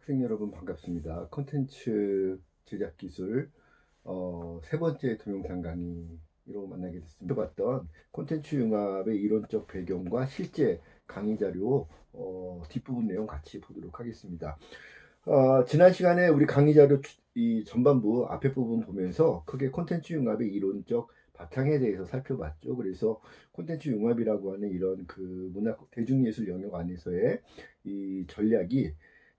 학생 여러분 반갑습니다. 콘텐츠 제작 기술 세 번째 동영상 강의로 만나게 됐습니다. 봤던 콘텐츠 융합의 이론적 배경과 실제 강의 자료 뒷부분 내용 같이 보도록 하겠습니다. 지난 시간에 우리 강의 자료 이 전반부 앞에 부분 보면서 크게 콘텐츠 융합의 이론적 바탕에 대해서 살펴봤죠. 그래서 콘텐츠 융합이라고 하는 이런 그 문학 대중예술 영역 안에서의 이 전략이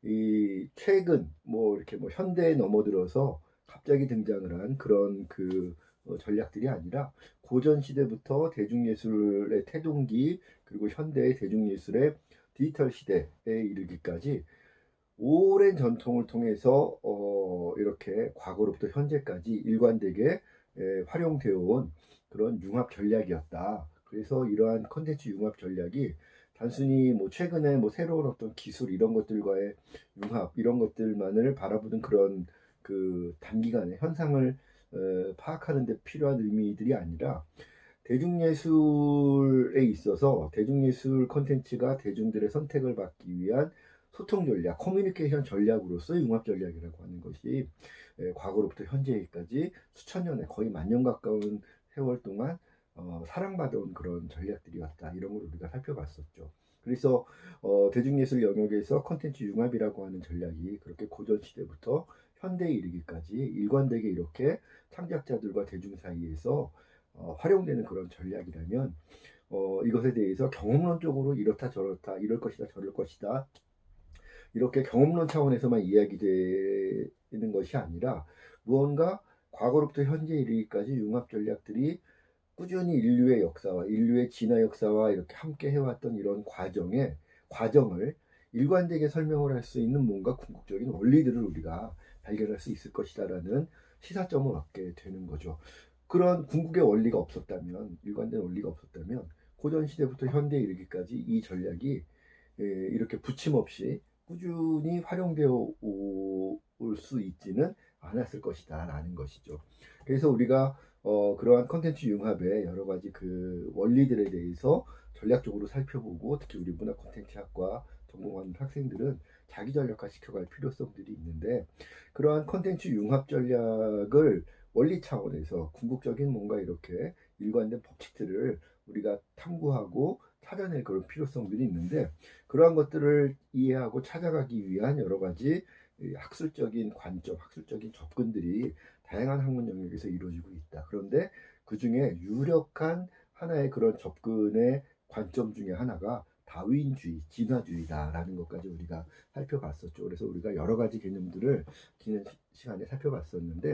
이 최근 뭐 이렇게 뭐 현대에 넘어들어서 갑자기 등장을 한 그런 그 전략들이 아니라 고전 시대부터 대중예술의 태동기 그리고 현대의 대중예술의 디지털 시대에 이르기까지 오랜 전통을 통해서 이렇게 과거로부터 현재까지 일관되게 활용되어 온 그런 융합 전략이었다. 그래서 이러한 컨텐츠 융합 전략이 단순히 뭐 최근에 뭐 새로운 어떤 기술 이런 것들과의 융합 이런 것들만을 바라보는 그런 그 단기간의 현상을 파악하는 데 필요한 의미들이 아니라 대중예술에 있어서 대중예술 콘텐츠가 대중들의 선택을 받기 위한 소통 전략, 커뮤니케이션 전략으로서 융합 전략이라고 하는 것이 과거로부터 현재까지 수천 년에 거의 만 년 가까운 세월 동안 사랑받아온 그런 전략들이었다. 이런 걸 우리가 살펴봤었죠. 그래서 대중예술 영역에서 콘텐츠 융합이라고 하는 전략이 그렇게 고전 시대부터 현대에 이르기까지 일관되게 이렇게 창작자들과 대중 사이에서 활용되는 그런 전략이라면 이것에 대해서 경험론적으로 이렇다 저렇다 이럴 것이다 저럴 것이다 이렇게 경험론 차원에서만 이야기되는 것이 아니라 무언가 과거로부터 현재 이르기까지 융합 전략들이 꾸준히 인류의 역사와 인류의 진화 역사와 이렇게 함께 해왔던 이런 과정을 일관되게 설명을 할 수 있는 뭔가 궁극적인 원리들을 우리가 발견할 수 있을 것이다라는 시사점을 얻게 되는 거죠. 그런 궁극의 원리가 없었다면, 일관된 원리가 없었다면 고전 시대부터 현대에 이르기까지 이 전략이 이렇게 부침없이 꾸준히 활용되어 올 수 있지는 않았을 것이다 라는 것이죠. 그래서 우리가 그러한 컨텐츠 융합의 여러 가지 그 원리들에 대해서 전략적으로 살펴보고 특히 우리 문화 콘텐츠학과 전공하는 학생들은 자기 전략화 시켜갈 필요성들이 있는데 그러한 컨텐츠 융합 전략을 원리 차원에서 궁극적인 뭔가 이렇게 일관된 법칙들을 우리가 탐구하고 찾아낼 그런 필요성들이 있는데 그러한 것들을 이해하고 찾아가기 위한 여러 가지 학술적인 관점, 학술적인 접근들이 다양한 학문 영역에서 이루어지고 있다. 그런데 그 중에 유력한 하나의 그런 접근의 관점 중에 하나가 다윈주의, 진화주의다라는 것까지 우리가 살펴봤었죠. 그래서 우리가 여러 가지 개념들을 지난 시간에 살펴봤었는데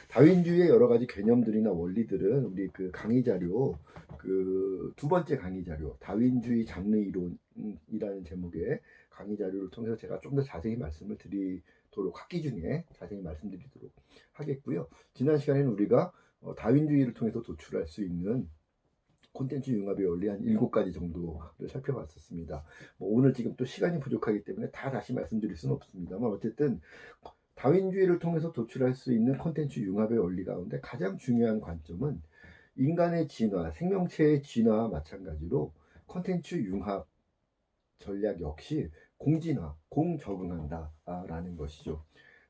다윈주의의 여러 가지 개념들이나 원리들은 우리 그 강의 자료 그 두 번째 강의 자료 다윈주의 장르 이론이라는 제목의 강의 자료를 통해서 제가 좀 더 자세히 말씀을 드리도록 학기 중에 자세히 말씀드리도록 하겠고요. 지난 시간에는 우리가 다윈주의를 통해서 도출할 수 있는 콘텐츠 융합의 원리 한 7가지 정도를 살펴봤었습니다. 뭐 오늘 지금 또 시간이 부족하기 때문에 다 다시 말씀드릴 수는 없습니다만 어쨌든 다윈주의를 통해서 도출할 수 있는 콘텐츠 융합의 원리 가운데 가장 중요한 관점은 인간의 진화, 생명체의 진화와 마찬가지로 콘텐츠 융합 전략 역시 공진화, 공적응한다라는 것이죠.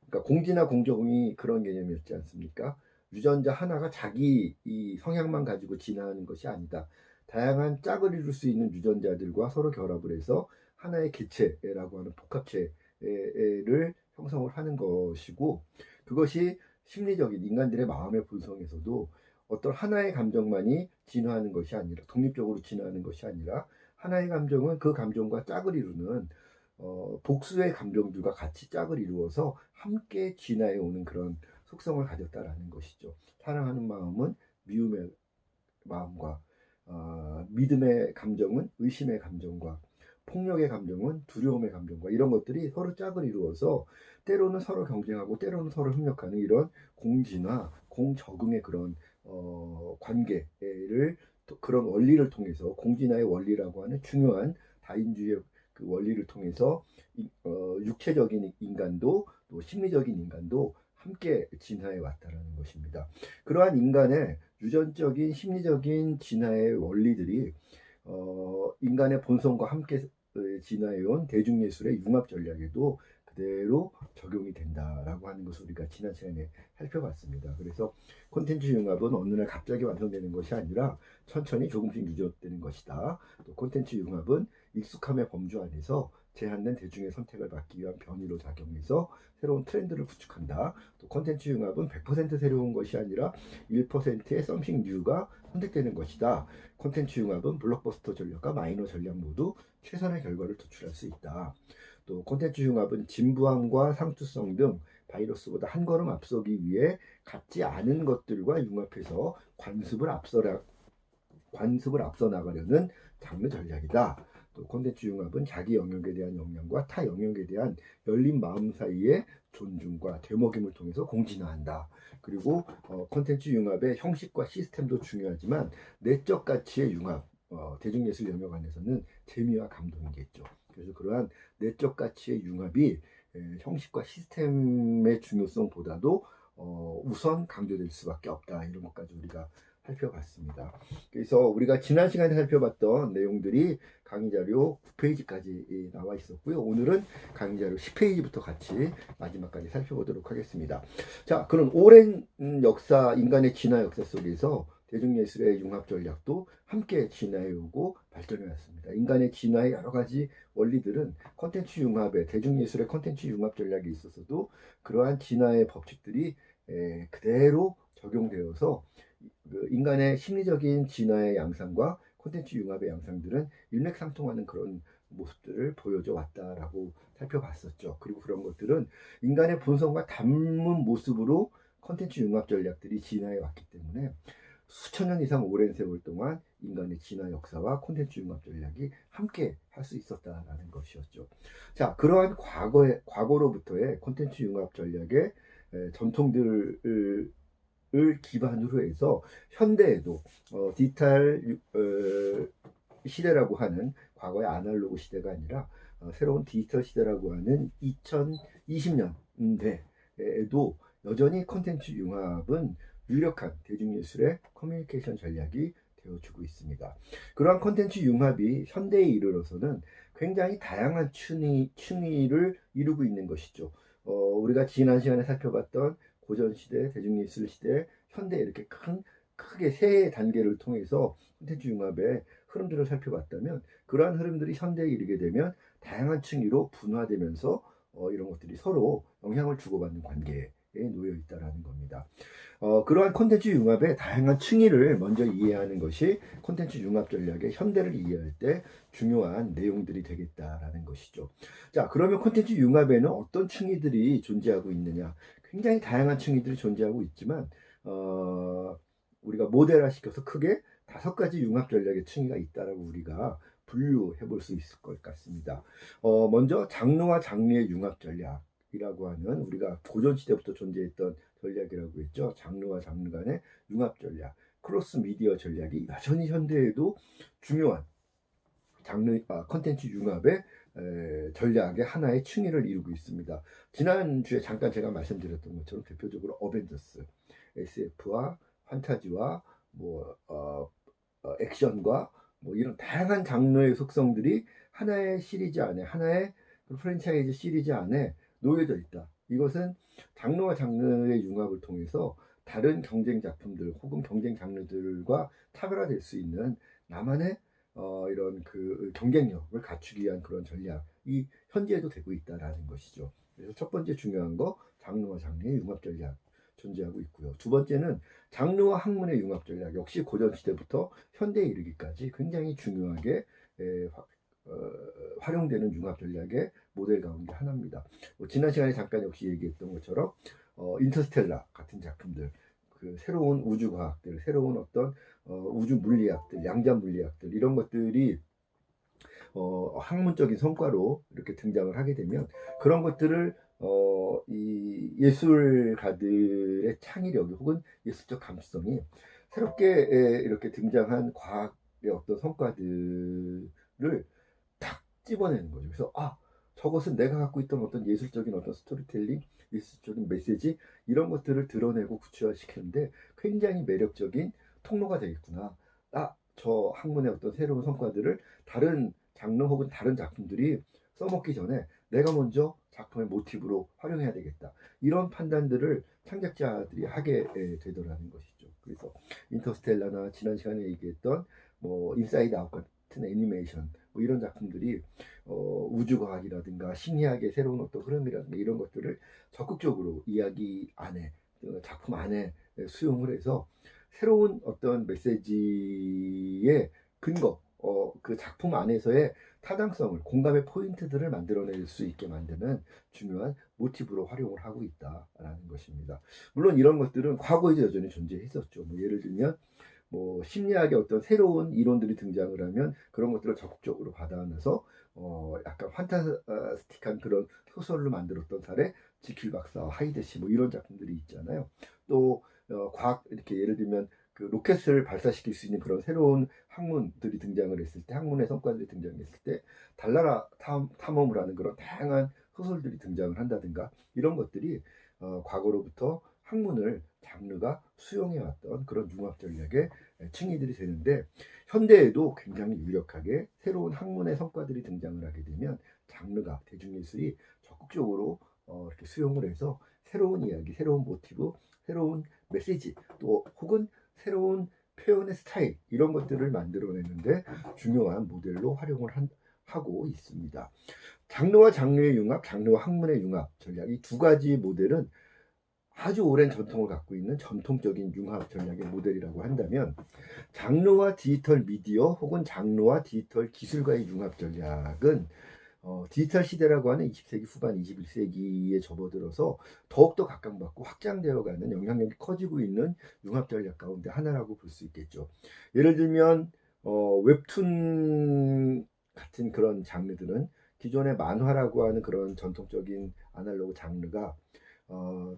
그러니까 공진화, 공적응이 그런 개념이었지 않습니까? 유전자 하나가 자기 이 성향만 가지고 진화하는 것이 아니다. 다양한 짝을 이룰 수 있는 유전자들과 서로 결합을 해서 하나의 개체라고 하는 복합체를 형성을 하는 것이고 그것이 심리적인 인간들의 마음의 본성에서도 어떤 하나의 감정만이 진화하는 것이 아니라 독립적으로 진화하는 것이 아니라 하나의 감정은 그 감정과 짝을 이루는 복수의 감정들과 같이 짝을 이루어서 함께 진화해 오는 그런 속성을 가졌다라는 것이죠. 사랑하는 마음은 미움의 마음과 믿음의 감정은 의심의 감정과 폭력의 감정은 두려움의 감정과 이런 것들이 서로 짝을 이루어서 때로는 서로 경쟁하고 때로는 서로 협력하는 이런 공진화, 공적응의 그런 관계를 그런 원리를 통해서 공진화의 원리라고 하는 중요한 다인주의 그 원리를 통해서 육체적인 인간도 또 심리적인 인간도 함께 진화해 왔다는 것입니다. 그러한 인간의 유전적인 심리적인 진화의 원리들이 인간의 본성과 함께 진화해온 대중예술의 융합 전략에도 그대로 적용이 된다라고 하는 것을 우리가 지난 시간에 살펴봤습니다. 그래서 콘텐츠 융합은 어느 날 갑자기 완성되는 것이 아니라 천천히 조금씩 누적되는 것이다. 또 콘텐츠 융합은 익숙함의 범주 안에서 제한된 대중의 선택을 받기 위한 변이로 작용해서 새로운 트렌드를 구축한다. 또 콘텐츠 융합은 100% 새로운 것이 아니라 1%의 something new가 선택되는 것이다. 콘텐츠 융합은 블록버스터 전략과 마이너 전략 모두 최선의 결과를 도출할 수 있다. 또 콘텐츠 융합은 진부함과 상투성 등 바이러스보다 한 걸음 앞서기 위해 같지 않은 것들과 융합해서 관습을 앞서 나가려는 장르 전략이다. 또 콘텐츠 융합은 자기 영역에 대한 역량과 타 영역에 대한 열린 마음 사이의 존중과 되먹임을 통해서 공진화한다. 그리고 콘텐츠 융합의 형식과 시스템도 중요하지만 내적 가치의 융합, 대중예술 영역 안에서는 재미와 감동이겠죠. 그래서 그러한 내적 가치의 융합이 형식과 시스템의 중요성보다도 우선 강조될 수밖에 없다. 이런 것까지 우리가 살펴봤습니다. 그래서 우리가 지난 시간에 살펴봤던 내용들이 강의 자료 9페이지까지 나와 있었고요. 오늘은 강의 자료 10페이지부터 같이 마지막까지 살펴보도록 하겠습니다. 자, 그런 오랜 역사, 인간의 진화 역사 속에서 대중예술의 융합 전략도 함께 진화해오고 발전해왔습니다. 인간의 진화의 여러 가지 원리들은 콘텐츠 융합에, 대중예술의 콘텐츠 융합 전략에 있어서도 그러한 진화의 법칙들이 그대로 적용되어서 인간의 심리적인 진화의 양상과 콘텐츠 융합의 양상들은 일맥상통하는 그런 모습들을 보여줘 왔다라고 살펴봤었죠. 그리고 그런 것들은 인간의 본성과 닮은 모습으로 콘텐츠 융합 전략들이 진화해 왔기 때문에 수천 년 이상 오랜 세월 동안 인간의 진화 역사와 콘텐츠 융합 전략이 함께 할 수 있었다라는 것이었죠. 자, 그러한 과거로부터의 콘텐츠 융합 전략의 전통들을 기반으로 해서 현대에도 디지털 시대라고 하는 과거의 아날로그 시대가 아니라 새로운 디지털 시대라고 하는 2020년대에도 여전히 콘텐츠 융합은 유력한 대중예술의 커뮤니케이션 전략이 되어주고 있습니다. 그러한 콘텐츠 융합이 현대에 이르러서는 굉장히 다양한 층위를 이루고 있는 것이죠. 우리가 지난 시간에 살펴봤던 고전시대, 대중예술시대, 현대 이렇게 크게 세 단계를 통해서 콘텐츠 융합의 흐름들을 살펴봤다면 그러한 흐름들이 현대에 이르게 되면 다양한 층위로 분화되면서 이런 것들이 서로 영향을 주고받는 관계에 놓여 있다는 겁니다. 그러한 콘텐츠 융합의 다양한 층위를 먼저 이해하는 것이 콘텐츠 융합 전략의 현대를 이해할 때 중요한 내용들이 되겠다라는 것이죠. 자, 그러면 콘텐츠 융합에는 어떤 층위들이 존재하고 있느냐? 굉장히 다양한 층위들이 존재하고 있지만 우리가 모델화시켜서 크게 5가지 융합 전략의 층위가 있다라고 우리가 분류해 볼 수 있을 것 같습니다. 먼저 장르와 장르의 융합 전략이라고 하는 우리가 고전시대부터 존재했던 전략이라고 했죠. 장르와 장르 간의 융합 전략, 크로스 미디어 전략이 여전히 현대에도 중요한 콘텐츠 융합의 전략의 하나의 층위를 이루고 있습니다. 지난주에 잠깐 제가 말씀드렸던 것처럼 대표적으로 어벤져스, SF와 판타지와 액션과 이런 다양한 장르의 속성들이 하나의 시리즈 안에, 하나의 프랜차이즈 시리즈 안에 놓여져 있다. 이것은 장르와 장르의 융합을 통해서 다른 경쟁 작품들 혹은 경쟁 장르들과 차별화될 수 있는 나만의 이런 그 경쟁력을 갖추기 위한 그런 전략이 현재에도 되고 있다라는 것이죠. 그래서 첫 번째 중요한 거 장르와 장르의 융합 전략 존재하고 있고요. 두 번째는 장르와 학문의 융합 전략 역시 고전 시대부터 현대에 이르기까지 굉장히 중요하게 활용되는 융합 전략의 모델 가운데 하나입니다. 지난 시간에 잠깐 역시 얘기했던 것처럼 인터스텔라 같은 작품들, 그 새로운 우주 과학들, 새로운 어떤 우주 물리학들, 양자 물리학들 이런 것들이 학문적인 성과로 이렇게 등장을 하게 되면 그런 것들을 이 예술가들의 창의력이 혹은 예술적 감수성이 새롭게 이렇게 등장한 과학의 어떤 성과들을 탁 집어내는 거죠. 그래서 저것은 내가 갖고 있던 어떤 예술적인 어떤 스토리텔링, 예술적인 메시지 이런 것들을 드러내고 구체화시키는데 굉장히 매력적인 통로가 되겠구나. 저 학문의 어떤 새로운 성과들을 다른 장르 혹은 다른 작품들이 써먹기 전에 내가 먼저 작품의 모티브로 활용해야 되겠다. 이런 판단들을 창작자들이 하게 되더라는 것이죠. 그래서 인터스텔라나 지난 시간에 얘기했던 뭐 인사이드 아웃 같은 애니메이션 뭐 이런 작품들이 우주과학이라든가 심리학의 새로운 어떤 흐름이라든가 이런 것들을 적극적으로 이야기 안에 작품 안에 수용을 해서 새로운 어떤 메시지의 근거, 그 작품 안에서의 타당성을, 공감의 포인트들을 만들어낼 수 있게 만드는 중요한 모티브로 활용을 하고 있다라는 것입니다. 물론 이런 것들은 과거에도 여전히 존재했었죠. 뭐 예를 들면 뭐 심리학의 어떤 새로운 이론들이 등장을 하면 그런 것들을 적극적으로 받아안아서 약간 판타스틱한 그런 소설로 만들었던 사례, 지킬 박사와 하이드 씨 뭐 이런 작품들이 있잖아요. 또 과학 이렇게 예를 들면 그 로켓을 발사시킬 수 있는 그런 새로운 학문들이 등장을 했을 때, 학문의 성과들이 등장했을 때 달나라 탐험을 하는 그런 다양한 소설들이 등장을 한다든가 이런 것들이 과거로부터 학문을 장르가 수용해왔던 그런 융합 전략의 층위들이 되는데, 현대에도 굉장히 유력하게 새로운 학문의 성과들이 등장을 하게 되면 장르가, 대중예술이 적극적으로 이렇게 수용을 해서 새로운 이야기, 새로운 모티브, 새로운 메시지, 또 혹은 새로운 표현의 스타일 이런 것들을 만들어내는데 중요한 모델로 활용을 하고 있습니다. 장르와 장르의 융합, 장르와 학문의 융합 전략, 이 두 가지 모델은 아주 오랜 전통을 갖고 있는 전통적인 융합 전략의 모델이라고 한다면, 장르와 디지털 미디어 혹은 장르와 디지털 기술과의 융합 전략은 디지털 시대라고 하는 20세기 후반 21세기에 접어들어서 더욱더 각광받고 확장되어가는, 영향력이 커지고 있는 융합 전략 가운데 하나라고 볼 수 있겠죠. 예를 들면 웹툰 같은 그런 장르들은 기존의 만화라고 하는 그런 전통적인 아날로그 장르가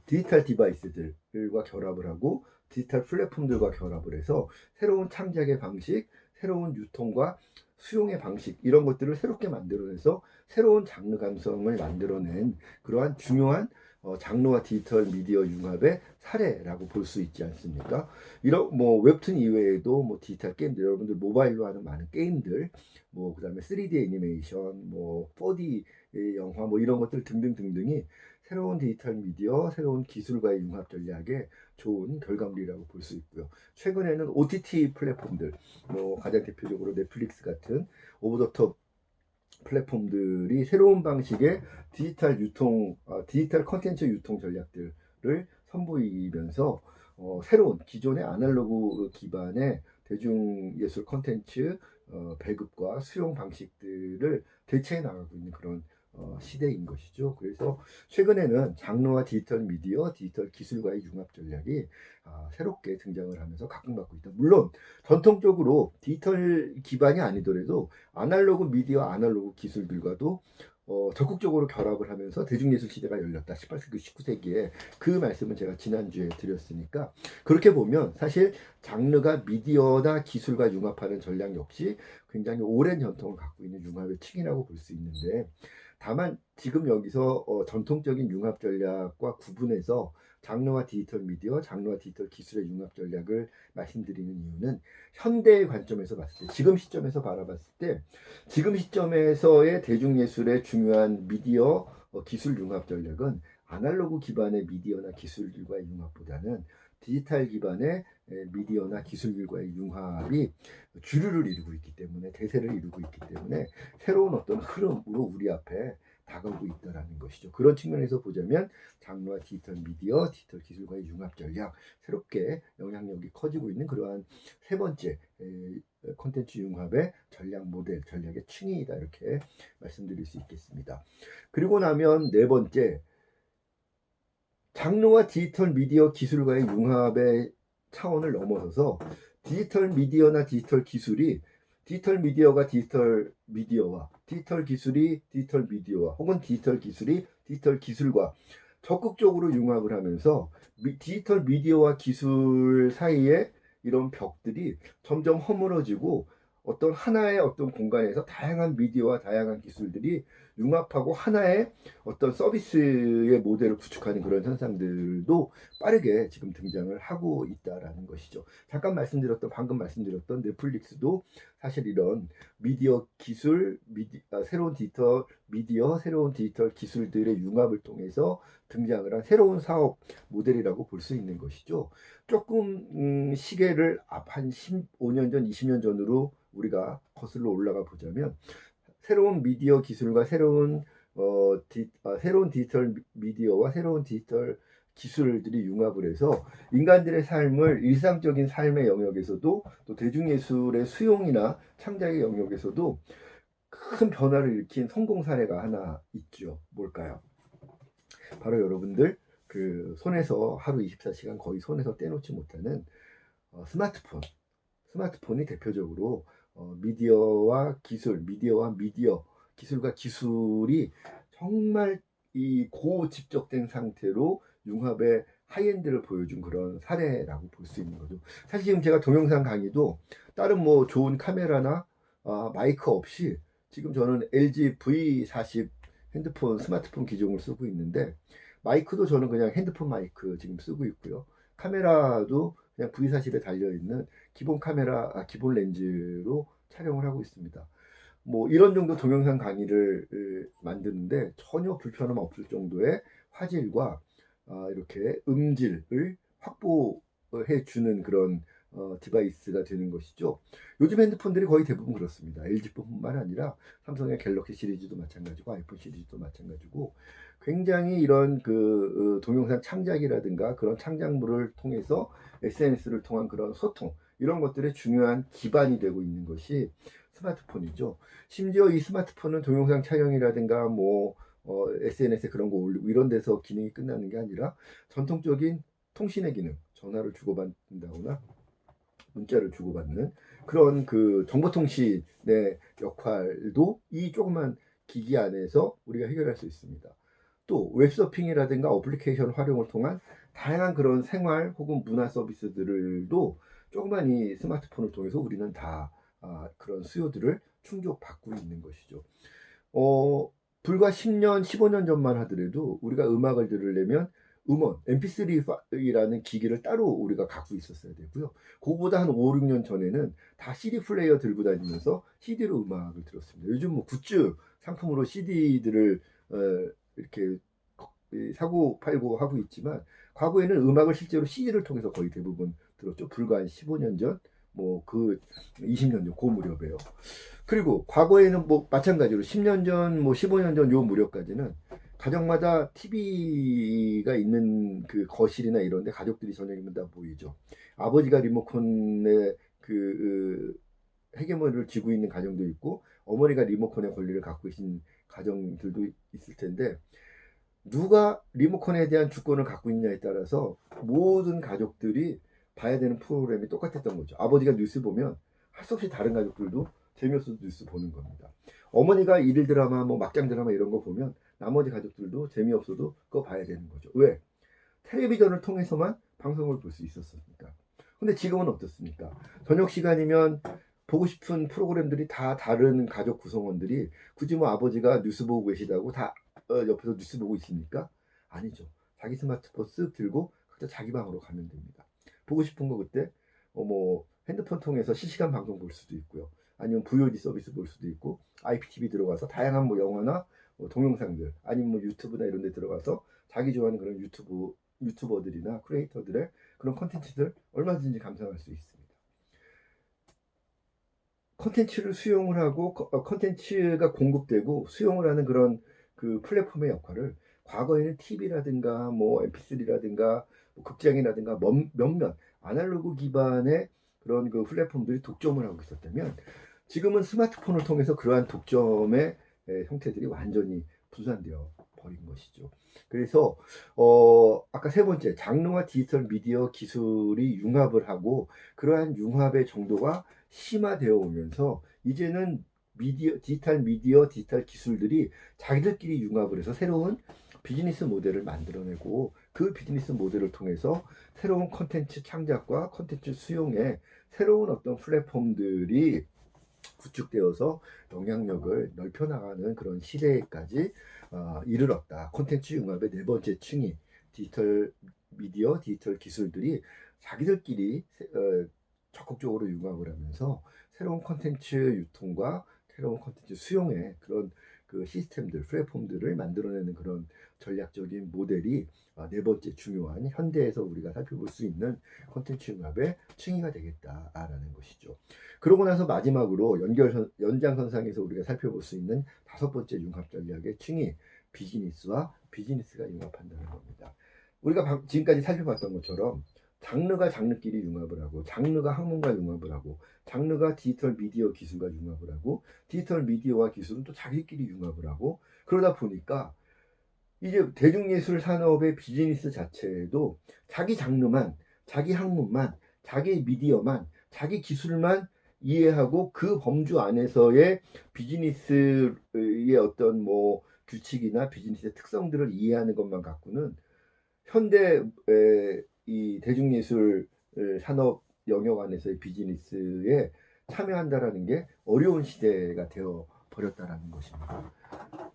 디지털 디바이스들과 결합을 하고 디지털 플랫폼들과 결합을 해서 새로운 창작의 방식, 새로운 유통과 수용의 방식 이런 것들을 새롭게 만들어내서 새로운 장르 감성을 만들어낸 그러한 중요한 장르와 디지털 미디어 융합의 사례라고 볼 수 있지 않습니까? 이런 뭐 웹툰 이외에도 뭐 디지털 게임들, 여러분들 모바일로 하는 많은 게임들, 뭐 그다음에 3D 애니메이션, 뭐 4D 영화 뭐 이런 것들 등등등등이 새로운 디지털 미디어, 새로운 기술과의 융합 전략의 좋은 결과물이라고 볼 수 있고요. 최근에는 OTT 플랫폼들, 뭐 가장 대표적으로 넷플릭스 같은 오버 더 톱 플랫폼들이 새로운 방식의 디지털 유통, 디지털 컨텐츠 유통 전략들을 선보이면서 새로운 기존의 아날로그 기반의 대중예술 컨텐츠 배급과 수용 방식들을 대체해 나가고 있는 그런 시대인 것이죠. 그래서 최근에는 장르와 디지털 미디어, 디지털 기술과의 융합 전략이 새롭게 등장을 하면서 각광받고 있다. 물론 전통적으로 디지털 기반이 아니더라도 아날로그 미디어, 아날로그 기술들과도 적극적으로 결합을 하면서 대중예술 시대가 열렸다. 18세기, 19세기에 그 말씀은 제가 지난주에 드렸으니까, 그렇게 보면 사실 장르가 미디어나 기술과 융합하는 전략 역시 굉장히 오랜 전통을 갖고 있는 융합의 층이라고 볼 수 있는데, 다만 지금 여기서 전통적인 융합 전략과 구분해서 장르와 디지털 미디어, 장르와 디지털 기술의 융합 전략을 말씀드리는 이유는 현대의 관점에서 봤을 때, 지금 시점에서 바라봤을 때 지금 시점에서의 대중예술의 중요한 미디어 기술 융합 전략은 아날로그 기반의 미디어나 기술들과의 융합보다는 디지털 기반의 미디어나 기술들과의 융합이 주류를 이루고 있기 때문에, 대세를 이루고 있기 때문에 새로운 어떤 흐름으로 우리 앞에 다가오고 있다는 것이죠. 그런 측면에서 보자면 장르와 디지털 미디어, 디지털 기술과의 융합 전략, 새롭게 영향력이 커지고 있는 그러한 세 번째 콘텐츠 융합의 전략 모델, 전략의 층이다, 이렇게 말씀드릴 수 있겠습니다. 그리고 나면 네 번째, 장르와 디지털 미디어 기술과의 융합의 차원을 넘어서서 디지털 미디어나 디지털 기술이 디지털 미디어가 디지털 미디어와, 디지털 기술이 디지털 미디어와, 혹은 디지털 기술이 디지털 기술과 적극적으로 융합을 하면서 디지털 미디어와 기술 사이에 이런 벽들이 점점 허물어지고 어떤 하나의 어떤 공간에서 다양한 미디어와 다양한 기술들이 융합하고 하나의 어떤 서비스의 모델을 구축하는 그런 현상들도 빠르게 지금 등장을 하고 있다라는 것이죠. 방금 말씀드렸던 넷플릭스도 사실 이런 미디어 기술, 새로운 디지털 미디어, 새로운 디지털 기술들의 융합을 통해서 등장을 한 새로운 사업 모델이라고 볼 수 있는 것이죠. 조금 시계를 앞 한 15년 전, 20년 전으로 우리가 거슬러 올라가 보자면 새로운 미디어 기술과 새로운 디지털 미디어와 새로운 디지털 기술들이 융합을 해서 인간들의 삶을 일상적인 삶의 영역에서도 또 대중예술의 수용이나 창작의 영역에서도 큰 변화를 일으킨 성공 사례가 하나 있죠. 뭘까요? 바로 여러분들 그 손에서 하루 24시간 거의 손에서 떼놓지 못하는 스마트폰이 대표적으로 미디어와 미디어 기술과 기술이 정말 이 고집적된 상태로 융합의 하이엔드를 보여준 그런 사례라고 볼 수 있는 거죠. 사실 지금 제가 동영상 강의도 다른 뭐 좋은 카메라나 마이크 없이 지금 저는 LG V40 스마트폰 기종을 쓰고 있는데 마이크도 저는 그냥 핸드폰 마이크 지금 쓰고 있고요. 카메라도 그냥 V40에 달려있는 기본 렌즈로 촬영을 하고 있습니다. 뭐 이런 정도 동영상 강의를 만드는데 전혀 불편함 없을 정도의 화질과 이렇게 음질을 확보해 주는 그런 디바이스가 되는 것이죠. 요즘 핸드폰들이 거의 대부분 그렇습니다. LG뿐만 아니라 삼성의 갤럭시 시리즈도 마찬가지고 아이폰 시리즈도 마찬가지고 굉장히 이런 동영상 창작이라든가 그런 창작물을 통해서 SNS를 통한 그런 소통 이런 것들의 중요한 기반이 되고 있는 것이 스마트폰이죠. 심지어 이 스마트폰은 동영상 촬영이라든가 SNS에 그런 거 올리고 이런 데서 기능이 끝나는 게 아니라 전통적인 통신의 기능, 전화를 주고받는다거나 문자를 주고받는 그런 정보통신의 역할도 이 조그만 기기 안에서 우리가 해결할 수 있습니다. 또 웹서핑이라든가 어플리케이션 활용을 통한 다양한 그런 생활 혹은 문화 서비스들도 조그만 이 스마트폰을 통해서 우리는 다 그런 수요들을 충족받고 있는 것이죠. 불과 10년, 15년 전만 하더라도 우리가 음악을 들으려면 음원, MP3라는 기기를 따로 우리가 갖고 있었어야 되고요. 그거보다 한 5, 6년 전에는 다 CD 플레이어 들고 다니면서 CD로 음악을 들었습니다. 요즘 뭐 굿즈 상품으로 CD들을 이렇게 사고 팔고 하고 있지만 과거에는 음악을 실제로 CD를 통해서 거의 대부분 들었죠. 불과 한 15년 전, 20년 전, 그 무렵에요. 그리고 과거에는 마찬가지로 10년 전, 15년 전 요 무렵까지는 가정마다 TV가 있는 그 거실이나 이런 데 가족들이 저녁이면 다 모이죠. 아버지가 리모컨의 헤게모니를 쥐고 있는 가정도 있고 어머니가 리모컨의 권리를 갖고 계신 가정들도 있을 텐데 누가 리모컨에 대한 주권을 갖고 있냐에 따라서 모든 가족들이 봐야 되는 프로그램이 똑같았던 거죠. 아버지가 뉴스 보면 할 수 없이 다른 가족들도 재미없어도 뉴스 보는 겁니다. 어머니가 일일 드라마, 막장 드라마 이런 거 보면 나머지 가족들도 재미없어도 그거 봐야 되는 거죠. 왜? 텔레비전을 통해서만 방송을 볼 수 있었으니까. 근데 지금은 어떻습니까? 저녁 시간이면 보고 싶은 프로그램들이 다 다른 가족 구성원들이 굳이 아버지가 뉴스 보고 계시다고 다 옆에서 뉴스 보고 있습니까? 아니죠. 자기 스마트폰 쓱 들고 각자 자기 방으로 가면 됩니다. 보고 싶은 거 그때 핸드폰 통해서 실시간 방송 볼 수도 있고요. 아니면 VOD 서비스 볼 수도 있고 IPTV 들어가서 다양한 영화나 동영상들 아니면 유튜브나 이런 데 들어가서 자기 좋아하는 그런 유튜버들이나 크리에이터들의 그런 콘텐츠들 얼마든지 감상할 수 있습니다. 콘텐츠를 수용을 하고 콘텐츠가 공급되고 수용을 하는 그런 그 플랫폼의 역할을 과거에는 TV라든가 MP3라든가 극장이라든가 몇몇 아날로그 기반의 그런 그 플랫폼들이 독점을 하고 있었다면 지금은 스마트폰을 통해서 그러한 독점의 형태들이 완전히 분산되어 버린 것이죠. 그래서 아까 세 번째 장르와 디지털 미디어 기술이 융합을 하고 그러한 융합의 정도가 심화되어 오면서 이제는 디지털 기술들이 자기들끼리 융합을 해서 새로운 비즈니스 모델을 만들어내고 그 비즈니스 모델을 통해서 새로운 콘텐츠 창작과 콘텐츠 수용에 새로운 어떤 플랫폼들이 구축되어서 영향력을 넓혀나가는 그런 시대까지 이르렀다. 콘텐츠 융합의 네 번째 층이 디지털 미디어, 디지털 기술들이 자기들끼리 적극적으로 융합을 하면서 새로운 콘텐츠 유통과 새로운 콘텐츠 수용의 그런 그 시스템들, 플랫폼들을 만들어내는 그런 전략적인 모델이 네 번째 중요한 현대에서 우리가 살펴볼 수 있는 콘텐츠 융합의 층위가 되겠다라는 것이죠. 그러고 나서 마지막으로 연장선상에서 우리가 살펴볼 수 있는 다섯 번째 융합 전략의 층이 비즈니스와 비즈니스가 융합한다는 겁니다. 우리가 지금까지 살펴봤던 것처럼 장르가 장르끼리 융합을 하고, 장르가 학문과 융합을 하고, 장르가 디지털 미디어 기술과 융합을 하고, 디지털 미디어와 기술은 또 자기끼리 융합을 하고, 그러다 보니까 이제 대중예술 산업의 비즈니스 자체에도 자기 장르만, 자기 학문만, 자기 미디어만, 자기 기술만 이해하고 그 범주 안에서의 비즈니스의 어떤 뭐 규칙이나 비즈니스의 특성들을 이해하는 것만 갖고는 현대 이 대중예술 산업 영역 안에서의 비즈니스에 참여한다라는 게 어려운 시대가 되어 버렸다라는 것입니다.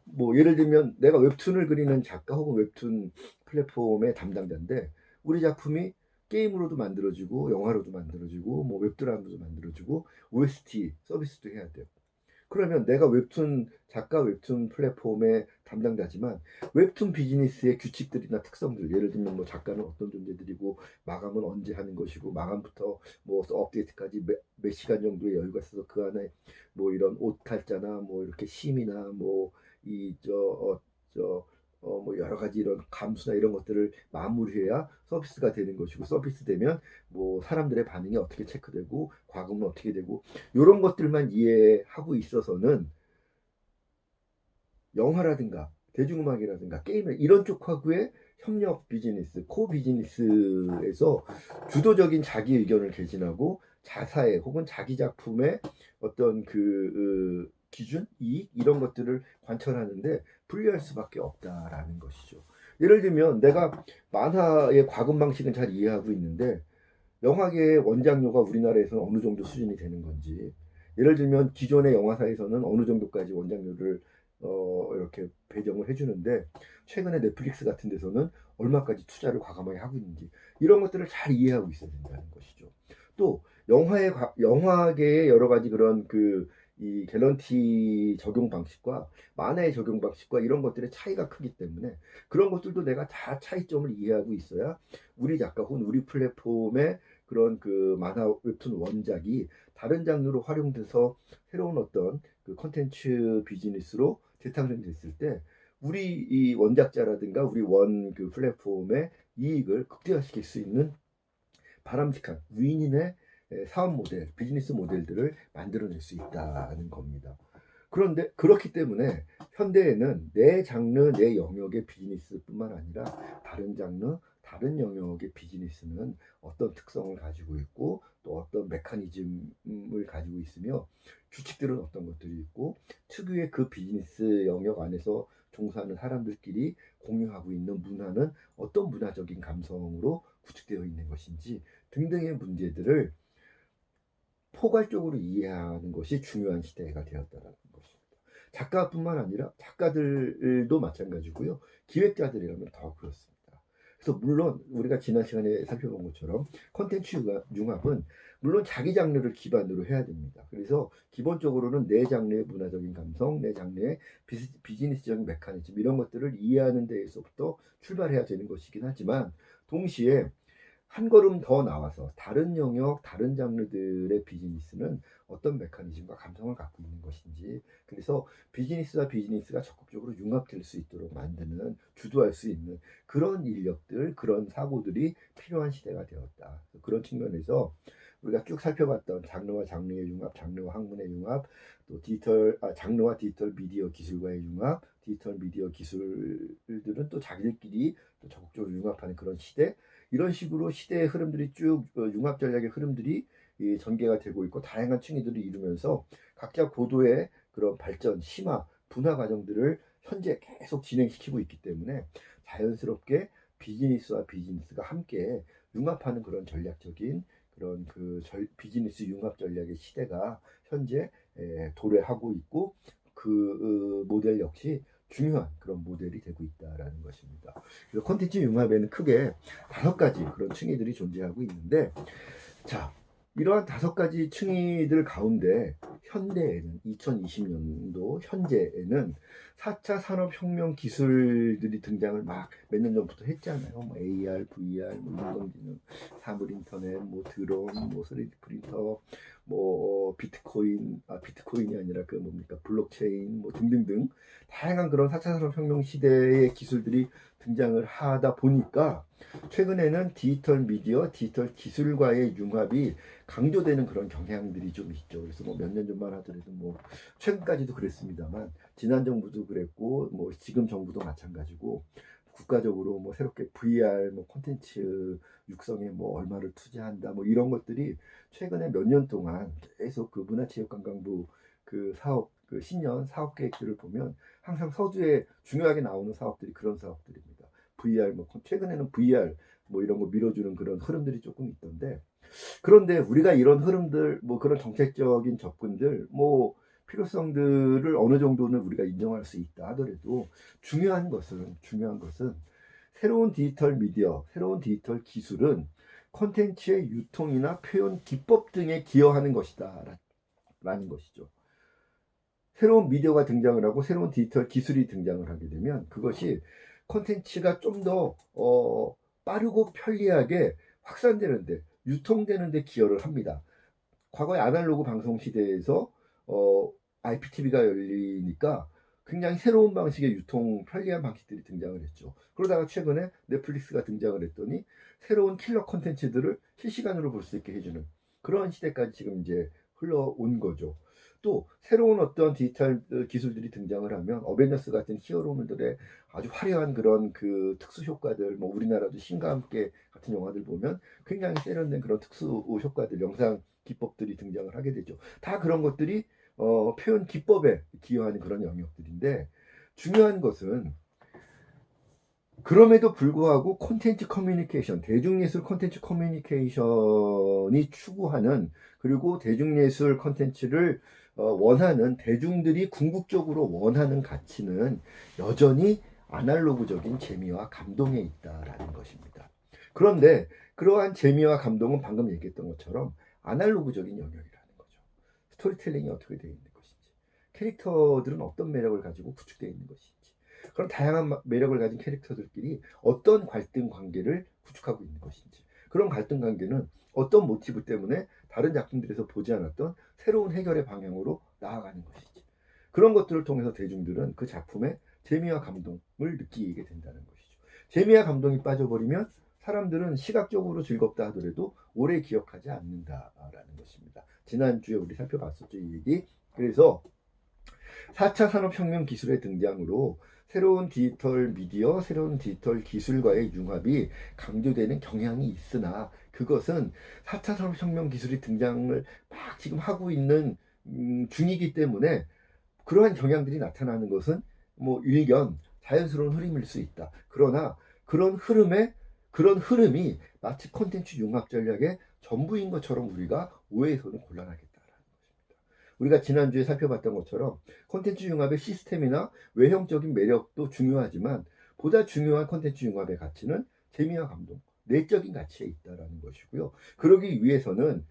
뭐 예를 들면 내가 웹툰을 그리는 작가 혹은 웹툰 플랫폼의 담당자인데 우리 작품이 게임으로도 만들어지고 영화로도 만들어지고 뭐 웹드라마도 만들어지고 OST 서비스도 해야 돼요. 그러면 내가 웹툰 작가 웹툰 플랫폼의 담당자지만 웹툰 비즈니스의 규칙들이나 특성들 예를 들면 뭐 작가는 어떤 존재들이고 마감은 언제 하는 것이고 마감부터 뭐 업데이트까지 몇 시간 정도의 여유가 있어서 그 안에 뭐 이런 옷 탈자나 뭐 이렇게 심이나 뭐 이 뭐 여러 가지 이런 감수나 이런 것들을 마무리해야 서비스가 되는 것이고 서비스 되면 뭐 사람들의 반응이 어떻게 체크되고 과금은 어떻게 되고 이런 것들만 이해하고 있어서는 영화라든가 대중음악이라든가 게임 이런 쪽하고의 협력 비즈니스, 코 비즈니스에서 주도적인 자기 의견을 개진하고 자사의 혹은 자기 작품의 어떤 기준, 이익 이런 것들을 관철하는데 불리할 수밖에 없다라는 것이죠. 예를 들면 내가 만화의 과금 방식은 잘 이해하고 있는데 영화계의 원작료가 우리나라에서는 어느 정도 수준이 되는 건지 예를 들면 기존의 영화사에서는 어느 정도까지 원작료를 이렇게 배정을 해주는데 최근에 넷플릭스 같은 데서는 얼마까지 투자를 과감하게 하고 있는지 이런 것들을 잘 이해하고 있어야 된다는 것이죠. 또 영화계의 여러 가지 그런 이 갤런티 적용 방식과 만화의 적용 방식과 이런 것들의 차이가 크기 때문에 그런 것들도 내가 다 차이점을 이해하고 있어야 우리 작가 혹은 우리 플랫폼의 그런 만화 웹툰 원작이 다른 장르로 활용돼서 새로운 어떤 컨텐츠 비즈니스로 재탕생됐을 때 우리 이 원작자라든가 우리 원 플랫폼의 이익을 극대화시킬 수 있는 바람직한 윈윈의 사업 모델, 비즈니스 모델들을 만들어낼 수 있다는 겁니다. 그런데 그렇기 때문에 현대에는 내 장르, 내 영역의 비즈니스뿐만 아니라 다른 장르, 다른 영역의 비즈니스는 어떤 특성을 가지고 있고 또 어떤 메커니즘을 가지고 있으며 규칙들은 어떤 것들이 있고 특유의 그 비즈니스 영역 안에서 종사하는 사람들끼리 공유하고 있는 문화는 어떤 문화적인 감성으로 구축되어 있는 것인지 등등의 문제들을 포괄적으로 이해하는 것이 중요한 시대가 되었다는 것입니다. 작가뿐만 아니라 작가들도 마찬가지고요. 기획자들이라면 더 그렇습니다. 그래서 물론 우리가 지난 시간에 살펴본 것처럼 콘텐츠 융합은 물론 자기 장르를 기반으로 해야 됩니다. 그래서 기본적으로는 내 장르의 문화적인 감성, 내 장르의 비즈니스적인 메커니즘 이런 것들을 이해하는 데에서부터 출발해야 되는 것이긴 하지만 동시에 한 걸음 더 나와서 다른 영역, 다른 장르들의 비즈니스는 어떤 메커니즘과 감성을 갖고 있는 것인지 그래서 비즈니스와 비즈니스가 적극적으로 융합될 수 있도록 만드는 주도할 수 있는 그런 인력들, 그런 사고들이 필요한 시대가 되었다. 그런 측면에서 우리가 쭉 살펴봤던 장르와 장르의 융합, 장르와 학문의 융합, 또 장르와 디지털 미디어 기술과의 융합, 디지털 미디어 기술들은 또 자기들끼리 또 적극적으로 융합하는 그런 시대, 이런 식으로 시대의 흐름들이 쭉 융합 전략의 흐름들이 전개가 되고 있고 다양한 층위들을 이루면서 각자 고도의 그런 발전, 심화, 분화 과정들을 현재 계속 진행시키고 있기 때문에 자연스럽게 비즈니스와 비즈니스가 함께 융합하는 그런 전략적인 그런 비즈니스 융합 전략의 시대가 현재 도래하고 있고 그 모델 역시 중요한 그런 모델이 되고 있다라는 것입니다. 그래서 콘텐츠 융합에는 크게 5가지 그런 층위들이 존재하고 있는데, 자, 이러한 5가지 층위들 가운데 현대에는 2020년도 현재에는 4차 산업혁명 기술들이 등장을 막 몇 년 전부터 했잖아요. 뭐 AR, VR, 뭐 인공지능, 사물인터넷, 뭐 드론, 뭐 3D 프린터, 뭐 비트코인이 아니라 그 뭡니까 블록체인 뭐 등등등 다양한 그런 4차 산업혁명 시대의 기술들이 등장을 하다 보니까 최근에는 디지털 미디어, 디지털 기술과의 융합이 강조되는 그런 경향들이 좀 있죠. 그래서 뭐 몇 년 전만 하더라도 뭐 최근까지도 그랬습니다만 지난 정부도 그랬고 뭐 지금 정부도 마찬가지고 국가적으로 뭐 새롭게 VR 뭐 콘텐츠 육성에 뭐 얼마를 투자한다 뭐 이런 것들이 최근에 몇 년 동안 계속 그 문화체육관광부 그 사업 그 신년 사업 계획들을 보면 항상 서두에 중요하게 나오는 사업들이 그런 사업들입니다. VR 뭐 최근에는 VR 뭐 이런 거 밀어주는 그런 흐름들이 조금 있던데, 그런데 우리가 이런 흐름들 뭐 그런 정책적인 접근들 뭐 필요성들을 어느 정도는 우리가 인정할 수 있다 하더라도 중요한 것은 새로운 디지털 미디어, 새로운 디지털 기술은 콘텐츠의 유통이나 표현 기법 등에 기여하는 것이다 라는 것이죠. 새로운 미디어가 등장을 하고 새로운 디지털 기술이 등장을 하게 되면 그것이 콘텐츠가 좀 더 빠르고 편리하게 확산되는데 유통되는데 기여를 합니다. 과거의 아날로그 방송 시대에서 IPTV가 열리니까 굉장히 새로운 방식의 유통 편리한 방식들이 등장을 했죠. 그러다가 최근에 넷플릭스가 등장을 했더니 새로운 킬러 콘텐츠들을 실시간으로 볼 수 있게 해주는 그런 시대까지 지금 이제 흘러온 거죠. 또 새로운 어떤 디지털 기술들이 등장을 하면 어벤져스 같은 히어로물들의 아주 화려한 그런 그 특수 효과들, 뭐 우리나라도 신과 함께 같은 영화들 보면 굉장히 세련된 그런 특수 효과들, 영상 기법들이 등장을 하게 되죠. 다 그런 것들이 표현 기법에 기여하는 그런 영역들인데, 중요한 것은 그럼에도 불구하고 콘텐츠 커뮤니케이션, 대중예술 콘텐츠 커뮤니케이션이 추구하는, 그리고 대중예술 콘텐츠를 원하는 대중들이 궁극적으로 원하는 가치는 여전히 아날로그적인 재미와 감동에 있다라는 것입니다. 그런데 그러한 재미와 감동은 방금 얘기했던 것처럼 아날로그적인 영역이라는 거죠. 스토리텔링이 어떻게 되어 있는 것인지, 캐릭터들은 어떤 매력을 가지고 구축되어 있는 것인지, 그런 다양한 매력을 가진 캐릭터들끼리 어떤 갈등 관계를 구축하고 있는 것인지, 그런 갈등 관계는 어떤 모티브 때문에 다른 작품들에서 보지 않았던 새로운 해결의 방향으로 나아가는 것인지, 그런 것들을 통해서 대중들은 그 작품의 재미와 감동을 느끼게 된다는 것이죠. 재미와 감동이 빠져버리면 사람들은 시각적으로 즐겁다 하더라도 오래 기억하지 않는다라는 것입니다. 지난주에 우리 살펴봤었죠, 이 얘기. 그래서 4차 산업혁명 기술의 등장으로 새로운 디지털 미디어, 새로운 디지털 기술과의 융합이 강조되는 경향이 있으나, 그것은 4차 산업혁명 기술이 등장을 막 지금 하고 있는 중이기 때문에 그러한 경향들이 나타나는 것은 뭐 일견 자연스러운 흐름일 수 있다. 그러나 그런 흐름이 마치 콘텐츠 융합 전략의 전부인 것처럼 우리가 오해해서는 곤란하겠다라는 것입니다. 우리가 지난주에 살펴봤던 것처럼 콘텐츠 융합의 시스템이나 외형적인 매력도 중요하지만 보다 중요한 콘텐츠 융합의 가치는 재미와 감동, 내적인 가치에 있다라는 것이고요. 그러기 위해서는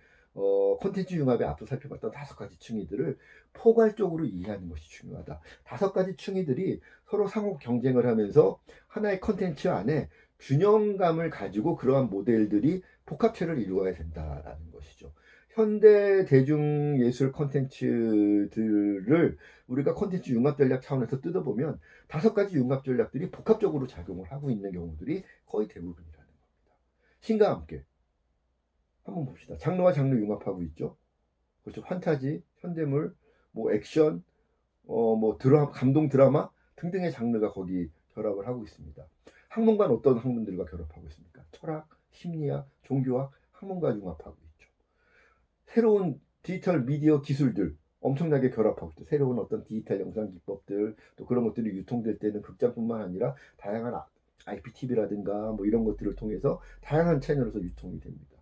콘텐츠 융합에 앞서 살펴봤던 5가지 층위들을 포괄적으로 이해하는 것이 중요하다. 5가지 층위들이 서로 상호 경쟁을 하면서 하나의 콘텐츠 안에 균형감을 가지고 그러한 모델들이 복합체를 이루어야 된다라는 것이죠. 현대 대중예술 콘텐츠들을 우리가 콘텐츠 융합 전략 차원에서 뜯어보면 5가지 융합 전략들이 복합적으로 작용을 하고 있는 경우들이 거의 대부분이라는 겁니다. 신과 함께 한번 봅시다. 장르와 장르 융합하고 있죠. 그렇죠. 판타지, 현대물, 뭐 액션, 뭐 드라마, 감동 드라마 등등의 장르가 거기 결합을 하고 있습니다. 학문과는 어떤 학문들과 결합하고 있습니까? 철학, 심리학, 종교학, 학문과 융합하고 있죠. 새로운 디지털 미디어 기술들 엄청나게 결합하고 있죠. 새로운 어떤 디지털 영상 기법들, 또 그런 것들이 유통될 때는 극장뿐만 아니라 다양한 IPTV라든가 뭐 이런 것들을 통해서 다양한 채널에서 유통이 됩니다.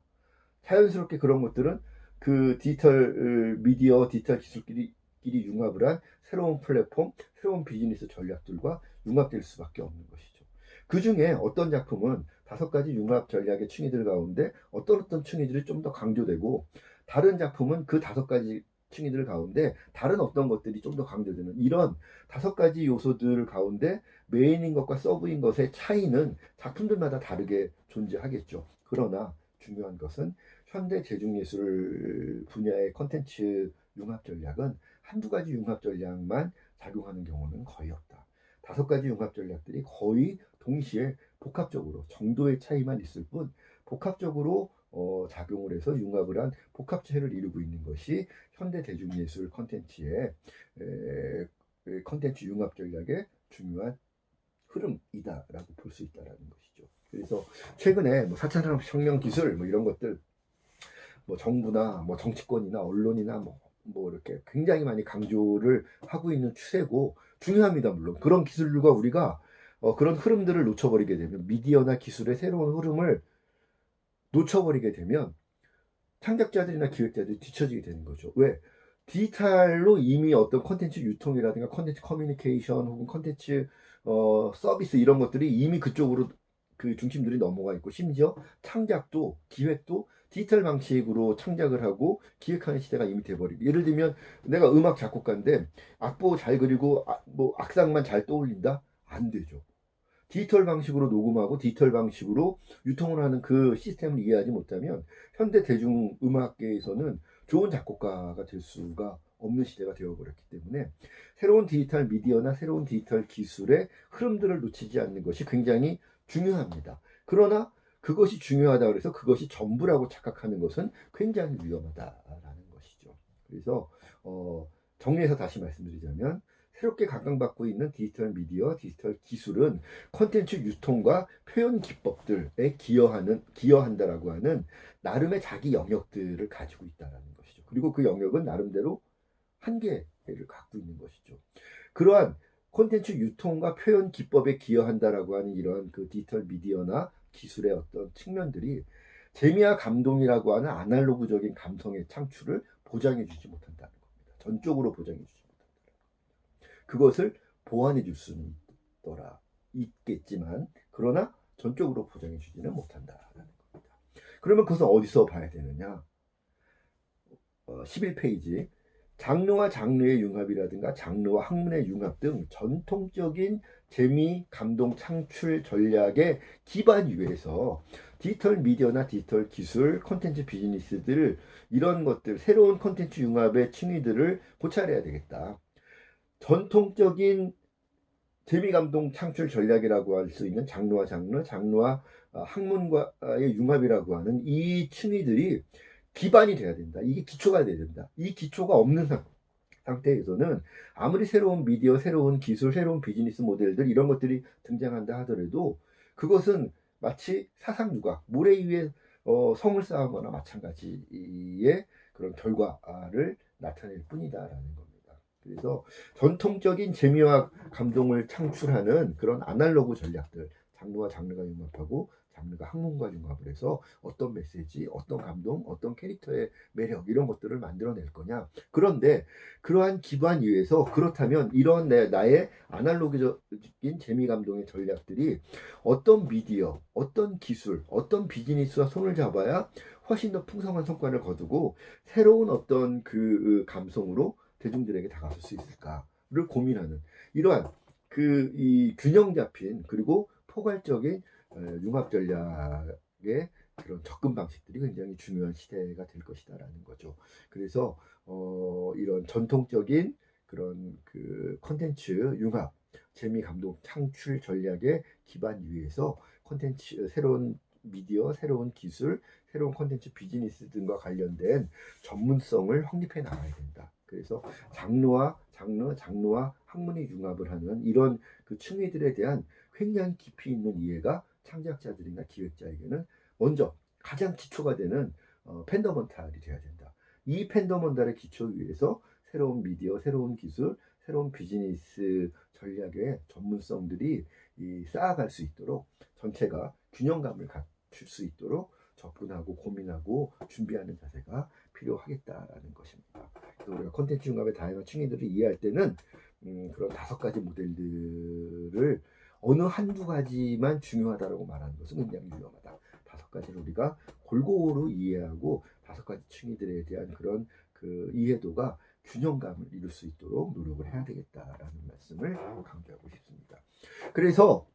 자연스럽게 그런 것들은 그 디지털 미디어, 디지털 기술끼리 융합을 한 새로운 플랫폼, 새로운 비즈니스 전략들과 융합될 수밖에 없는 것이죠. 그 중에 어떤 작품은 5가지 융합 전략의 층위들 가운데 어떤 층위들이 좀 더 강조되고, 다른 작품은 그 5가지 층위들 가운데 다른 어떤 것들이 좀 더 강조되는, 이런 5가지 요소들 가운데 메인인 것과 서브인 것의 차이는 작품들마다 다르게 존재하겠죠. 그러나 중요한 것은 현대 대중예술 분야의 컨텐츠 융합 전략은 한두 가지 융합 전략만 작용하는 경우는 거의 없다. 5가지 융합 전략들이 거의 동시에 복합적으로 정도의 차이만 있을 뿐, 복합적으로 작용을 해서 융합을 한 복합체를 이루고 있는 것이 현대 대중예술 컨텐츠의 컨텐츠 융합 전략의 중요한 흐름이다라고 볼 수 있다라는 것이죠. 그래서 최근에 뭐 4차 산업혁명 기술 뭐 이런 것들, 뭐 정부나 뭐 정치권이나 언론이나 뭐 이렇게 굉장히 많이 강조를 하고 있는 추세고 중요합니다. 물론 그런 기술과 우리가 그런 흐름들을 놓쳐버리게 되면, 미디어나 기술의 새로운 흐름을 놓쳐버리게 되면 창작자들이나 기획자들이 뒤처지게 되는 거죠. 왜? 디지털로 이미 어떤 컨텐츠 유통이라든가 컨텐츠 커뮤니케이션 혹은 컨텐츠 서비스 이런 것들이 이미 그쪽으로 그 중심들이 넘어가 있고, 심지어 창작도 기획도 디지털 방식으로 창작을 하고 기획하는 시대가 이미 돼버리고, 예를 들면 내가 음악 작곡가인데 악보 잘 그리고 뭐 악상만 잘 떠올린다? 안 되죠. 디지털 방식으로 녹음하고 디지털 방식으로 유통을 하는 그 시스템을 이해하지 못하면 현대 대중음악계에서는 좋은 작곡가가 될 수가 없는 시대가 되어버렸기 때문에, 새로운 디지털 미디어나 새로운 디지털 기술의 흐름들을 놓치지 않는 것이 굉장히 중요합니다. 그러나 그것이 중요하다고 해서 그것이 전부라고 착각하는 것은 굉장히 위험하다라는 것이죠. 그래서 정리해서 다시 말씀드리자면, 새롭게 각광받고 있는 디지털 미디어, 디지털 기술은 콘텐츠 유통과 표현 기법들에 기여한다라고 하는 나름의 자기 영역들을 가지고 있다라는 것이죠. 그리고 그 영역은 나름대로 한계를 갖고 있는 것이죠. 그러한 콘텐츠 유통과 표현 기법에 기여한다라고 하는 이런 그 디지털 미디어나 기술의 어떤 측면들이 재미와 감동이라고 하는 아날로그적인 감성의 창출을 보장해주지 못한다는 겁니다. 전적으로 보장해주지 못한다. 그것을 보완해 줄 수는 있겠지만, 그러나 전적으로 보장해 주지는 못한다라는 겁니다. 그러면 그것은 어디서 봐야 되느냐? 11페이지. 장르와 장르의 융합이라든가 장르와 학문의 융합 등 전통적인 재미, 감동 창출 전략의 기반 위에서 디지털 미디어나 디지털 기술, 콘텐츠 비즈니스들, 이런 것들, 새로운 콘텐츠 융합의 층위들을 고찰해야 되겠다. 전통적인 재미 감동 창출 전략이라고 할 수 있는 장르와 장르와 학문과의 융합이라고 하는 이 층위들이 기반이 돼야 된다. 이게 기초가 돼야 된다. 이 기초가 없는 상태에서는 아무리 새로운 미디어, 새로운 기술, 새로운 비즈니스 모델들 이런 것들이 등장한다 하더라도 그것은 마치 사상누각, 모래 위에 성을 쌓은 거나 마찬가지의 그런 결과를 나타낼 뿐이다라는 겁니다. 그래서 전통적인 재미와 감동을 창출하는 그런 아날로그 전략들, 장르와 장르가 융합하고 장르가 학문과 융합을 해서 어떤 메시지, 어떤 감동, 어떤 캐릭터의 매력 이런 것들을 만들어낼 거냐. 그런데 그러한 기반 위에서, 그렇다면 이런 나의 아날로그적인 재미 감동의 전략들이 어떤 미디어, 어떤 기술, 어떤 비즈니스와 손을 잡아야 훨씬 더 풍성한 성과를 거두고 새로운 어떤 그 감성으로 대중들에게 다가설 수 있을까를 고민하는, 이러한 이 균형 잡힌 그리고 포괄적인 융합 전략의 그런 접근 방식들이 굉장히 중요한 시대가 될 것이다라는 거죠. 그래서 이런 전통적인 그런 그 컨텐츠 융합, 재미 감동 창출 전략의 기반 위에서 컨텐츠, 새로운 미디어, 새로운 기술, 새로운 컨텐츠 비즈니스 등과 관련된 전문성을 확립해 나가야 된다. 그래서 장르와 학문의 융합을 하는 이런 그 층위들에 대한 굉장히 깊이 있는 이해가 창작자들이나 기획자에게는 먼저 가장 기초가 되는 팬더먼탈이 되어야 된다. 이 팬더먼탈의 기초 위에서 새로운 미디어, 새로운 기술, 새로운 비즈니스 전략의 전문성들이 쌓아갈 수 있도록, 전체가 균형감을 갖출 수 있도록 접근하고 고민하고 준비하는 자세가 필요하겠다라는 것입니다. 그래서 우리가 콘텐츠 융합의 다양한 층위들을 이해할 때는 그런 5가지 모델들을 어느 한두 가지만 중요하다고 말하는 것은 굉장히 위험하다. 5가지를 우리가 골고루 이해하고 5가지 층위들에 대한 그런 그 이해도가 균형감을 이룰 수 있도록 노력을 해야 되겠다라는 말씀을 강조하고 싶습니다. 그래서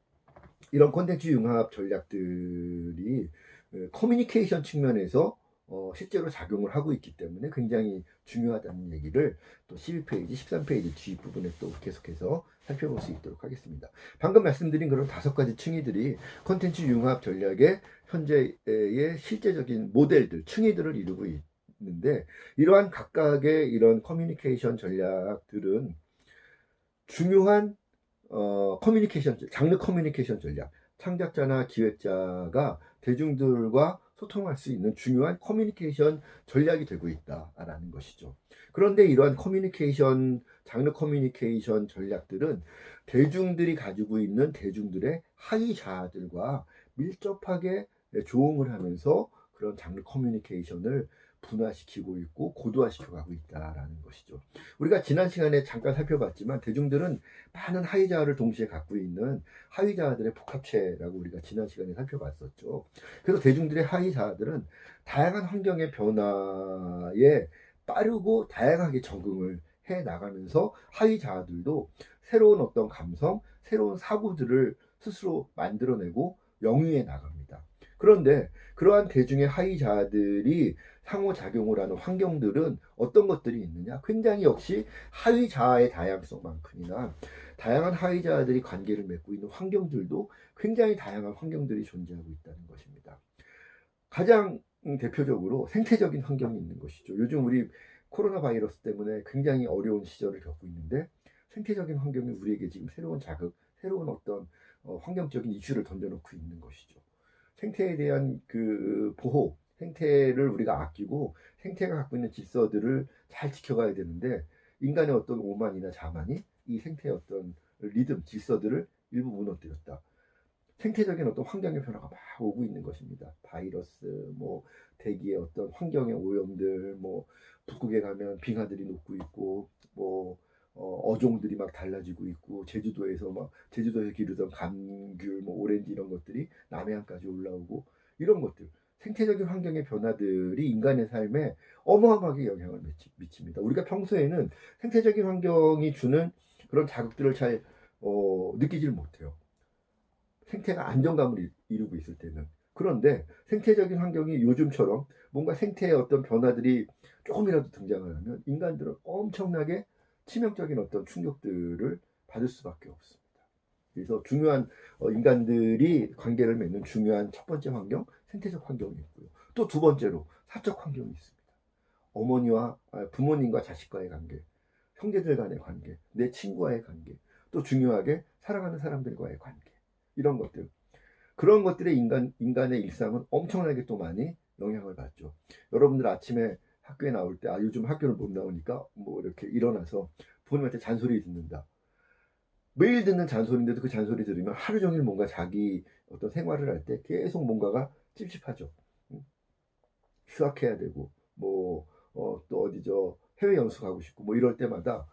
이런 콘텐츠 융합 전략들이 커뮤니케이션 측면에서 실제로 작용을 하고 있기 때문에 굉장히 중요하다는 얘기를 또 12페이지, 13페이지 뒷부분에 또 계속해서 살펴볼 수 있도록 하겠습니다. 방금 말씀드린 그런 5가지 층위들이 콘텐츠 융합 전략의 현재의 실제적인 모델들, 층위들을 이루고 있는데, 이러한 각각의 이런 커뮤니케이션 전략들은 중요한 커뮤니케이션, 장르 커뮤니케이션 전략, 창작자나 기획자가 대중들과 소통할 수 있는 중요한 커뮤니케이션 전략이 되고 있다라는 것이죠. 그런데 이러한 커뮤니케이션, 장르 커뮤니케이션 전략들은 대중들이 가지고 있는 대중들의 하위 자아들과 밀접하게 조응을 하면서 그런 장르 커뮤니케이션을 분화시키고 있고 고도화시켜 가고 있다라는 것이죠. 우리가 지난 시간에 잠깐 살펴봤지만 대중들은 많은 하위자아를 동시에 갖고 있는 하위자아들의 복합체라고 우리가 지난 시간에 살펴봤었죠. 그래서 대중들의 하위자아들은 다양한 환경의 변화에 빠르고 다양하게 적응을 해 나가면서 하위자아들도 새로운 어떤 감성, 새로운 사고들을 스스로 만들어내고 영위해 나갑니다. 그런데 그러한 대중의 하위자아들이 상호작용을 하는 환경들은 어떤 것들이 있느냐? 굉장히 역시 하위자아의 다양성만큼이나 다양한 하위자아들이 관계를 맺고 있는 환경들도 굉장히 다양한 환경들이 존재하고 있다는 것입니다. 가장 대표적으로 생태적인 환경이 있는 것이죠. 요즘 우리 코로나 바이러스 때문에 굉장히 어려운 시절을 겪고 있는데 생태적인 환경이 우리에게 지금 새로운 자극, 새로운 어떤 환경적인 이슈를 던져놓고 있는 것이죠. 생태에 대한 그 보호, 생태를 우리가 아끼고 생태가 갖고 있는 질서들을 잘 지켜가야 되는데 인간의 어떤 오만이나 자만이 이 생태의 어떤 리듬, 질서들을 일부 무너뜨렸다. 생태적인 어떤 환경의 변화가 막 오고 있는 것입니다. 바이러스, 뭐 대기의 어떤 환경의 오염들, 뭐 북극에 가면 빙하들이 녹고 있고, 뭐 어종들이 막 달라지고 있고, 제주도에서 기르던 감귤, 뭐 오렌지 이런 것들이 남해안까지 올라오고 이런 것들. 생태적인 환경의 변화들이 인간의 삶에 어마어마하게 영향을 미칩니다. 우리가 평소에는 생태적인 환경이 주는 그런 자극들을 잘 느끼질 못해요. 생태가 안정감을 이루고 있을 때는. 그런데 생태적인 환경이 요즘처럼 뭔가 생태의 어떤 변화들이 조금이라도 등장을 하면 인간들은 엄청나게 치명적인 어떤 충격들을 받을 수밖에 없습니다. 그래서 중요한 인간들이 관계를 맺는 중요한 첫 번째 환경, 생태적 환경이 있고요. 또 두 번째로 사적 환경이 있습니다. 부모님과 자식과의 관계, 형제들 간의 관계, 내 친구와의 관계, 또 중요하게 사랑하는 사람들과의 관계. 이런 것들. 그런 것들의 인간의 일상은 엄청나게 또 많이 영향을 받죠. 여러분들 아침에 학교에 나올 때, 요즘 학교를 못 나오니까 뭐 이렇게 일어나서 부모님한테 잔소리 듣는다. 매일 듣는 잔소리인데도 그 잔소리 들으면 하루 종일 뭔가 자기 어떤 생활을 할 때 계속 뭔가가 찝찝하죠. 휴학해야 되고, 뭐, 또 해외 연수 가고 싶고, 뭐 이럴 때마다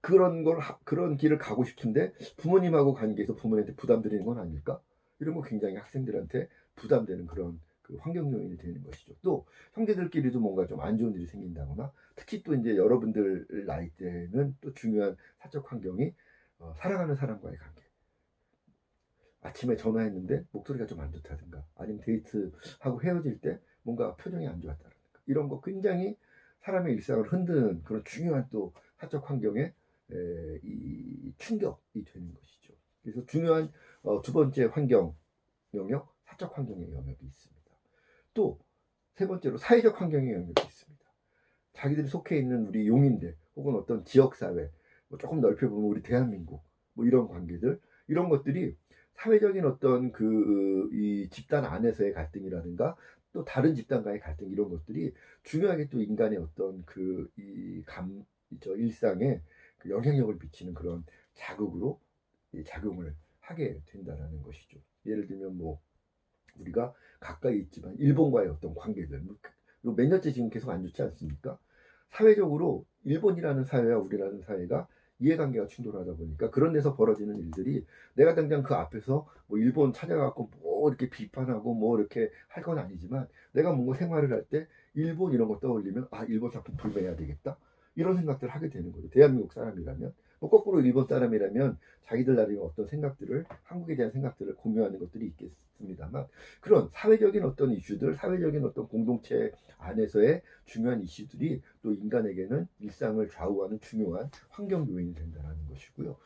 그런 길을 가고 싶은데 부모님하고 관계에서 부모님한테 부담 드리는 건 아닐까? 이런 거 굉장히 학생들한테 부담되는 그런 그 환경 요인이 되는 것이죠. 또 형제들끼리도 뭔가 좀 안 좋은 일이 생긴다거나 특히 또 이제 여러분들 나이 때는 또 중요한 사적 환경이 사랑하는 사람과의 관계. 아침에 전화했는데 목소리가 좀 안 좋다든가 아니면 데이트하고 헤어질 때 뭔가 표정이 안 좋았다든가 이런 거 굉장히 사람의 일상을 흔드는 그런 중요한 또 사적 환경에 이 충격이 되는 것이죠. 그래서 중요한 두 번째 환경 영역, 사적 환경의 영역이 있습니다. 또 세 번째로 사회적 환경의 영역이 있습니다. 자기들이 속해 있는 우리 용인들 혹은 어떤 지역사회, 뭐 조금 넓혀보면 우리 대한민국, 뭐 이런 관계들, 이런 것들이 사회적인 어떤 이 집단 안에서의 갈등이라든가 또 다른 집단과의 갈등 이런 것들이 중요하게 또 인간의 어떤 일상에 그 영향력을 미치는 그런 자극으로 작용을 하게 된다라는 것이죠. 예를 들면 뭐 우리가 가까이 있지만 일본과의 어떤 관계들 몇 년째 지금 계속 안 좋지 않습니까? 사회적으로 일본이라는 사회와 우리라는 사회가 이해관계가 충돌하다 보니까 그런 데서 벌어지는 일들이 내가 당장 그 앞에서 뭐 일본 찾아가고 뭐 이렇게 비판하고 뭐 이렇게 할 건 아니지만 내가 뭔가 생활을 할 때 일본 이런 거 떠올리면 아 일본 작품 불매해야 되겠다 이런 생각들을 하게 되는 거죠. 대한민국 사람이라면 뭐 거꾸로 일본 사람이라면 자기들 나름의 어떤 생각들을 한국에 대한 생각들을 공유하는 것들이 있겠습니다만 그런 사회적인 어떤 이슈들 사회적인 어떤 공동체 안에서의 중요한 이슈들이 또 인간에게는 일상을 좌우하는 중요한 환경 요인이 된다는 것이고요.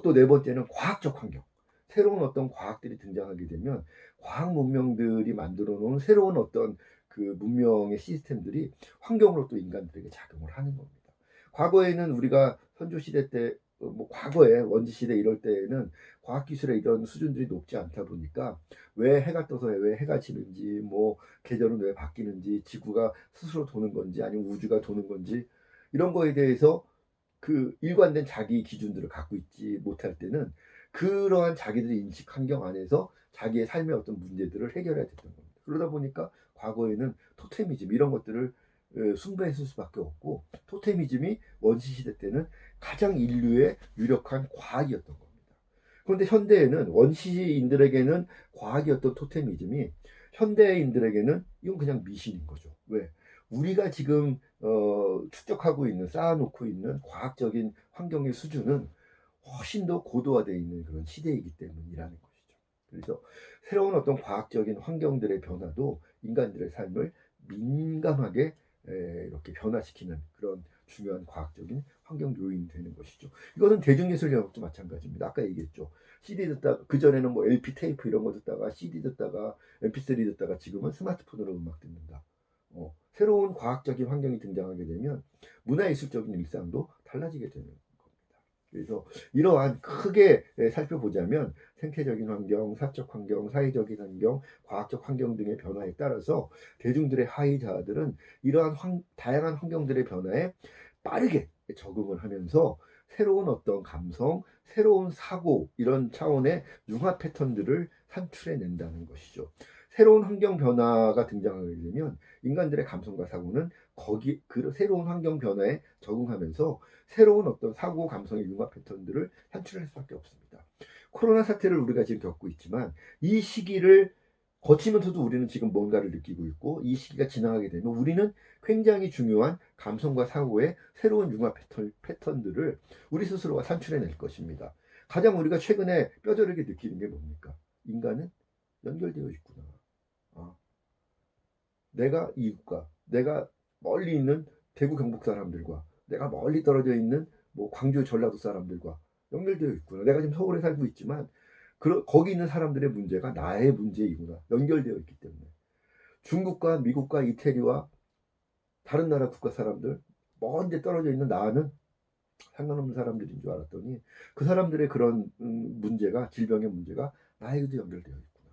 또 네 번째는 과학적 환경. 새로운 어떤 과학들이 등장하게 되면 과학 문명들이 만들어 놓은 새로운 어떤 그 문명의 시스템들이 환경으로 또 인간들에게 작용을 하는 겁니다. 과거에는 우리가 선조시대 때, 뭐 과거에 원지시대 이럴 때에는 과학기술의 이런 수준들이 높지 않다 보니까 왜 해가 떠서 왜 해가 지는지, 뭐 계절은 왜 바뀌는지, 지구가 스스로 도는 건지, 아니면 우주가 도는 건지, 이런 거에 대해서 그 일관된 자기 기준들을 갖고 있지 못할 때는 그러한 자기들의 인식 환경 안에서 자기의 삶의 어떤 문제들을 해결해야 됐던 겁니다. 그러다 보니까 과거에는 토테미즘 이런 것들을 숭배했을 수밖에 없고 토테미즘이 원시시대 때는 가장 인류의 유력한 과학이었던 겁니다. 그런데 현대에는 원시인들에게는 과학이었던 토테미즘이 현대인들에게는 이건 그냥 미신인 거죠. 왜? 우리가 지금 축적하고 있는 쌓아놓고 있는 과학적인 환경의 수준은 훨씬 더 고도화되어 있는 그런 시대이기 때문이라는 것이죠. 그래서 새로운 어떤 과학적인 환경들의 변화도 인간들의 삶을 민감하게 이렇게 변화시키는 그런 중요한 과학적인 환경 요인이 되는 것이죠. 이거는 대중예술 영역도 마찬가지입니다. 아까 얘기했죠. CD 듣다 그전에는 뭐 LP 테이프 이런 거 듣다가 CD 듣다가 MP3 듣다가 지금은 스마트폰으로 음악 듣는다. 새로운 과학적인 환경이 등장하게 되면 문화예술적인 일상도 달라지게 되는 겁니다. 그래서 이러한 크게 살펴보자면 생태적인 환경, 사적 환경, 사회적인 환경, 과학적 환경 등의 변화에 따라서 대중들의 하위자들은 이러한 다양한 환경들의 변화에 빠르게 적응을 하면서 새로운 어떤 감성, 새로운 사고 이런 차원의 융합 패턴들을 산출해낸다는 것이죠. 새로운 환경 변화가 등장하게 되면 인간들의 감성과 사고는 거기 그 새로운 환경 변화에 적응하면서 새로운 어떤 사고 감성의 융합 패턴들을 산출할 수밖에 없습니다. 코로나 사태를 우리가 지금 겪고 있지만 이 시기를 거치면서도 우리는 지금 뭔가를 느끼고 있고 이 시기가 지나가게 되면 우리는 굉장히 중요한 감성과 사고의 새로운 융합 패턴들을 우리 스스로가 산출해낼 것입니다. 가장 우리가 최근에 뼈저리게 느끼는 게 뭡니까? 인간은 연결되어 있구나. 아, 내가 이웃과 내가 멀리 있는 대구 경북 사람들과 내가 멀리 떨어져 있는 뭐 광주 전라도 사람들과 연결되어 있구나. 내가 지금 서울에 살고 있지만 거기 있는 사람들의 문제가 나의 문제이구나. 연결되어 있기 때문에 중국과 미국과 이태리와 다른 나라 국가 사람들 먼 데 떨어져 있는 나는 상관없는 사람들인 줄 알았더니 그 사람들의 그런 문제가 질병의 문제가 나에게도 연결되어 있구나.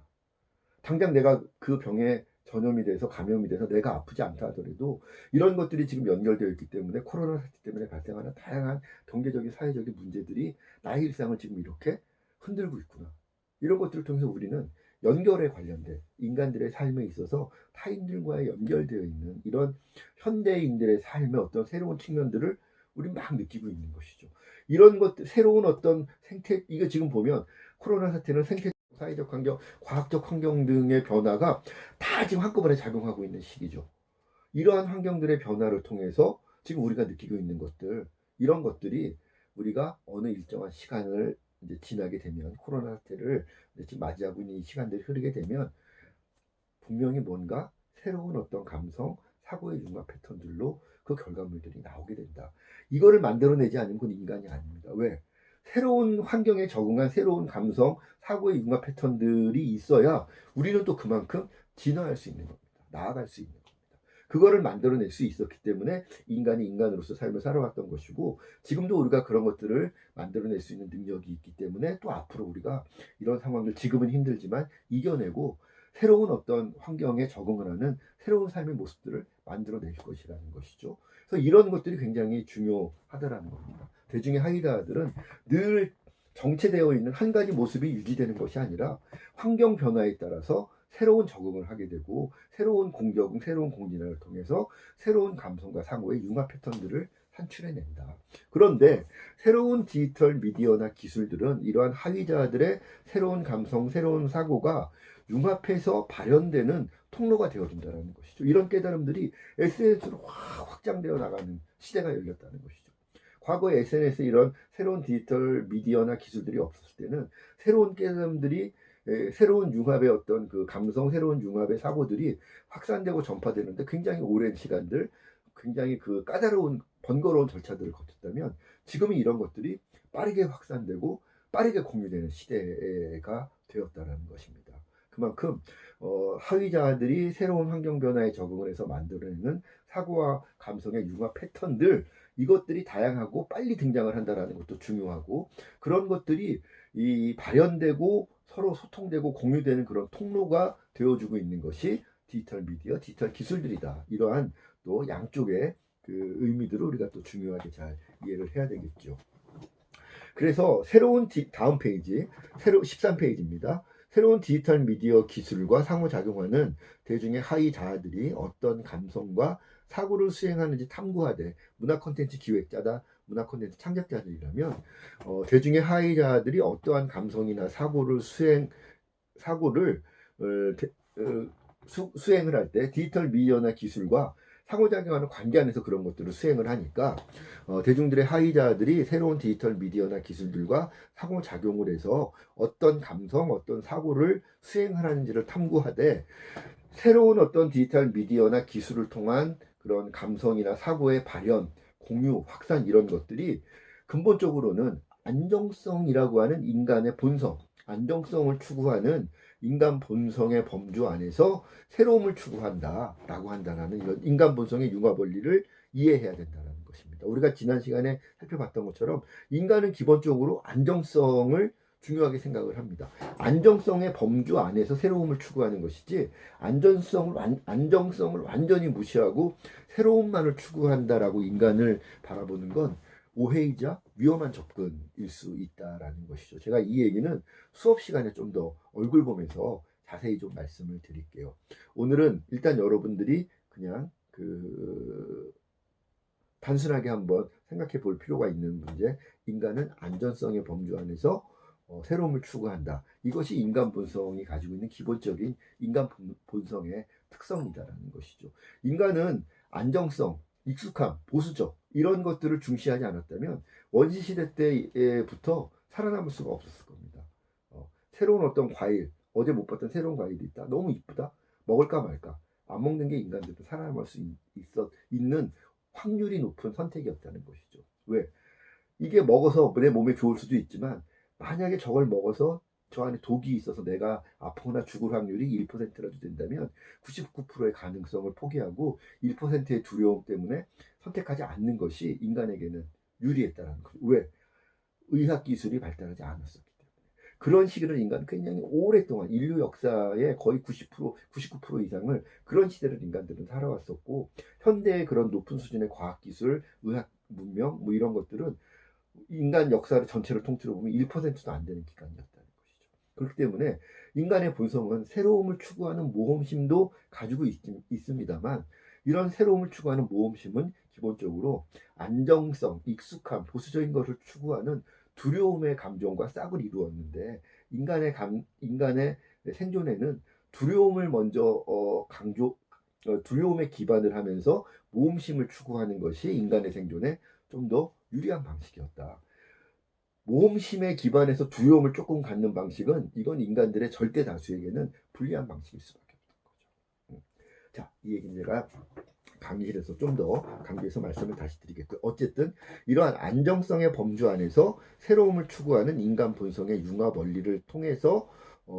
당장 내가 그 병에 전염이 돼서 감염이 돼서 내가 아프지 않다 하더라도 이런 것들이 지금 연결되어 있기 때문에 코로나 사태 때문에 발생하는 다양한 경제적인 사회적인 문제들이 나의 일상을 지금 이렇게 흔들고 있구나. 이런 것들을 통해서 우리는 연결에 관련된 인간들의 삶에 있어서 타인들과의 연결되어 있는 이런 현대인들의 삶의 어떤 새로운 측면들을 우리 막 느끼고 있는 것이죠. 이런 것들 새로운 어떤 생태 이거 지금 보면 코로나 사태는 생태 사회적 환경, 과학적 환경 등의 변화가 다 지금 한꺼번에 작용하고 있는 시기죠. 이러한 환경들의 변화를 통해서 지금 우리가 느끼고 있는 것들, 이런 것들이 우리가 어느 일정한 시간을 이제 지나게 되면 코로나 사태를 지금 맞이하고 있는 이 시간들이 흐르게 되면 분명히 뭔가 새로운 어떤 감성, 사고의 융합 패턴들로 그 결과물들이 나오게 된다. 이거를 만들어내지 않으면 그건 인간이 아닙니다. 왜? 새로운 환경에 적응한 새로운 감성, 사고의 융합 패턴들이 있어야 우리는 또 그만큼 진화할 수 있는 겁니다. 나아갈 수 있는 겁니다. 그거를 만들어낼 수 있었기 때문에 인간이 인간으로서 삶을 살아왔던 것이고 지금도 우리가 그런 것들을 만들어낼 수 있는 능력이 있기 때문에 또 앞으로 우리가 이런 상황들 지금은 힘들지만 이겨내고 새로운 어떤 환경에 적응을 하는 새로운 삶의 모습들을 만들어낼 것이라는 것이죠. 그래서 이런 것들이 굉장히 중요하다라는 겁니다. 대중의 하이다들은 늘 정체되어 있는 한 가지 모습이 유지되는 것이 아니라 환경 변화에 따라서 새로운 적응을 하게 되고 새로운 공적응, 새로운 공진화를 통해서 새로운 감성과 상호의 융합 패턴들을 산출해낸다. 그런데 새로운 디지털 미디어나 기술들은 이러한 하위자들의 새로운 감성, 새로운 사고가 융합해서 발현되는 통로가 되어준다는 것이죠. 이런 깨달음들이 SNS로 확장되어 나가는 시대가 열렸다는 것이죠. 과거에 SNS에 이런 새로운 디지털 미디어나 기술들이 없었을 때는 새로운 깨달음들이 새로운 융합의 어떤 그 감성, 새로운 융합의 사고들이 확산되고 전파되는데 굉장히 오랜 시간들, 굉장히 그 까다로운 번거로운 절차들을 거쳤다면 지금은 이런 것들이 빠르게 확산되고 빠르게 공유되는 시대가 되었다는 것입니다. 그만큼 하위자들이 새로운 환경 변화에 적응을 해서 만들어내는 사고와 감성의 융합 패턴들, 이것들이 다양하고 빨리 등장을 한다는 것도 중요하고, 그런 것들이 이 발현되고 서로 소통되고 공유되는 그런 통로가 되어주고 있는 것이 디지털 미디어, 디지털 기술들이다. 이러한 또 양쪽의 그 의미들을 우리가 또 중요하게 잘 이해를 해야 되겠죠. 그래서 새로운 다음 페이지, 13페이지입니다. 새로운 디지털 미디어 기술과 상호작용하는 대중의 하위 자아들이 어떤 감성과 사고를 수행하는지 탐구하되 문화 콘텐츠 기획자다, 문화 콘텐츠 창작자들이라면 대중의 하위 자아들이 어떠한 감성이나 사고를 수행을 할 때 디지털 미디어나 기술과 상호작용하는 관계 안에서 그런 것들을 수행을 하니까 대중들의 하위자들이 새로운 디지털 미디어나 기술들과 상호작용을 해서 어떤 감성, 어떤 사고를 수행하는지를 탐구하되, 새로운 어떤 디지털 미디어나 기술을 통한 그런 감성이나 사고의 발현, 공유, 확산, 이런 것들이 근본적으로는 안정성이라고 하는 인간의 본성, 안정성을 추구하는 인간 본성의 범주 안에서 새로움을 추구한다라고 한다는 이런 인간 본성의 융합 원리를 이해해야 된다는 것입니다. 우리가 지난 시간에 살펴봤던 것처럼 인간은 기본적으로 안정성을 중요하게 생각을 합니다. 안정성의 범주 안에서 새로움을 추구하는 것이지, 안정성을 완전히 무시하고 새로움만을 추구한다라고 인간을 바라보는 건 오해이자 위험한 접근일 수 있다라는 것이죠. 제가 이 얘기는 수업 시간에 좀 더 얼굴 보면서 자세히 좀 말씀을 드릴게요. 오늘은 일단 여러분들이 그냥 단순하게 한번 생각해 볼 필요가 있는 문제, 인간은 안전성의 범주 안에서 새로움을 추구한다. 이것이 인간 본성이 가지고 있는 기본적인 인간 본성의 특성이다라는 것이죠. 인간은 안정성, 익숙함, 보수적, 이런 것들을 중시하지 않았다면 원시 시대 때부터 살아남을 수가 없었을 겁니다. 새로운 어떤 과일, 어제 못 봤던 새로운 과일이 있다. 너무 이쁘다. 먹을까 말까. 안 먹는 게 인간들도 살아남을 수 있는 확률이 높은 선택이었다는 것이죠. 왜? 이게 먹어서 내 몸에 좋을 수도 있지만, 만약에 저걸 먹어서 저 안에 독이 있어서 내가 아프거나 죽을 확률이 1%라도 된다면 99%의 가능성을 포기하고 1%의 두려움 때문에 선택하지 않는 것이 인간에게는 유리했다는 거죠. 왜? 의학 기술이 발달하지 않았었기 때문에. 그런 시기를 인간은 굉장히 오랫동안 인류 역사의 거의 90%, 99% 이상을 그런 시대를 인간들은 살아왔었고, 현대의 그런 높은 수준의 과학 기술, 의학 문명 뭐 이런 것들은 인간 역사를 전체를 통틀어 보면 1%도 안 되는 기간이었다는 것이죠. 그렇기 때문에 인간의 본성은 새로움을 추구하는 모험심도 가지고 있습니다만, 이런 새로움을 추구하는 모험심은 기본적으로 안정성, 익숙함, 보수적인 것을 추구하는 두려움의 감정과 싹을 이루었는데, 인간의 생존에는 두려움을 먼저 두려움에 기반을 하면서 모험심을 추구하는 것이 인간의 생존에 좀 더 유리한 방식이었다. 모험심에 기반해서 두려움을 조금 갖는 방식은 이건 인간들의 절대 다수에게는 불리한 방식일 수밖에 없는 거죠. 자, 이 얘기는 제가 강의실에서 좀 더 강조해서 말씀을 다시 드리겠고요. 어쨌든 이러한 안정성의 범주 안에서 새로움을 추구하는 인간 본성의 융합 원리를 통해서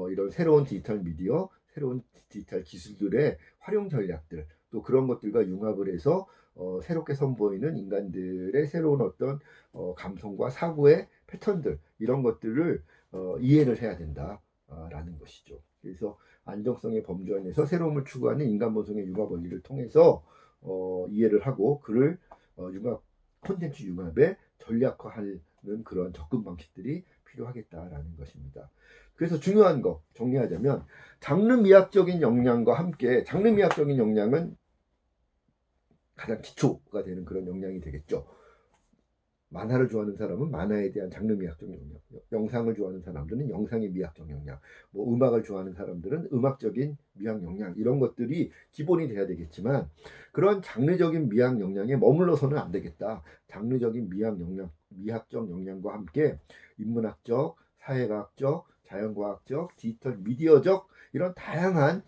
이런 새로운 디지털 미디어, 새로운 디지털 기술들의 활용 전략들, 또 그런 것들과 융합을 해서 새롭게 선보이는 인간들의 새로운 어떤 감성과 사고의 패턴들, 이런 것들을 이해를 해야 된다라는 것이죠. 그래서 안정성의 범주 안에서 새로움을 추구하는 인간 본성의 융합 원리를 통해서 이해를 하고 콘텐츠 융합의 전략화하는 그런 접근 방식들이 필요하겠다라는 것입니다. 그래서 중요한 거 정리하자면 장르 미학적인 역량과 함께 장르 미학적인 역량은 가장 기초가 되는 그런 역량이 되겠죠. 만화를 좋아하는 사람은 만화에 대한 장르 미학적 역량, 영상을 좋아하는 사람들은 영상의 미학적 역량, 뭐 음악을 좋아하는 사람들은 음악적인 미학 역량, 이런 것들이 기본이 돼야 되겠지만 그런 장르적인 미학 역량에 머물러서는 안 되겠다. 장르적인 미학 역량, 미학적 역량과 함께 인문학적, 사회과학적, 자연과학적, 디지털 미디어적 이런 다양한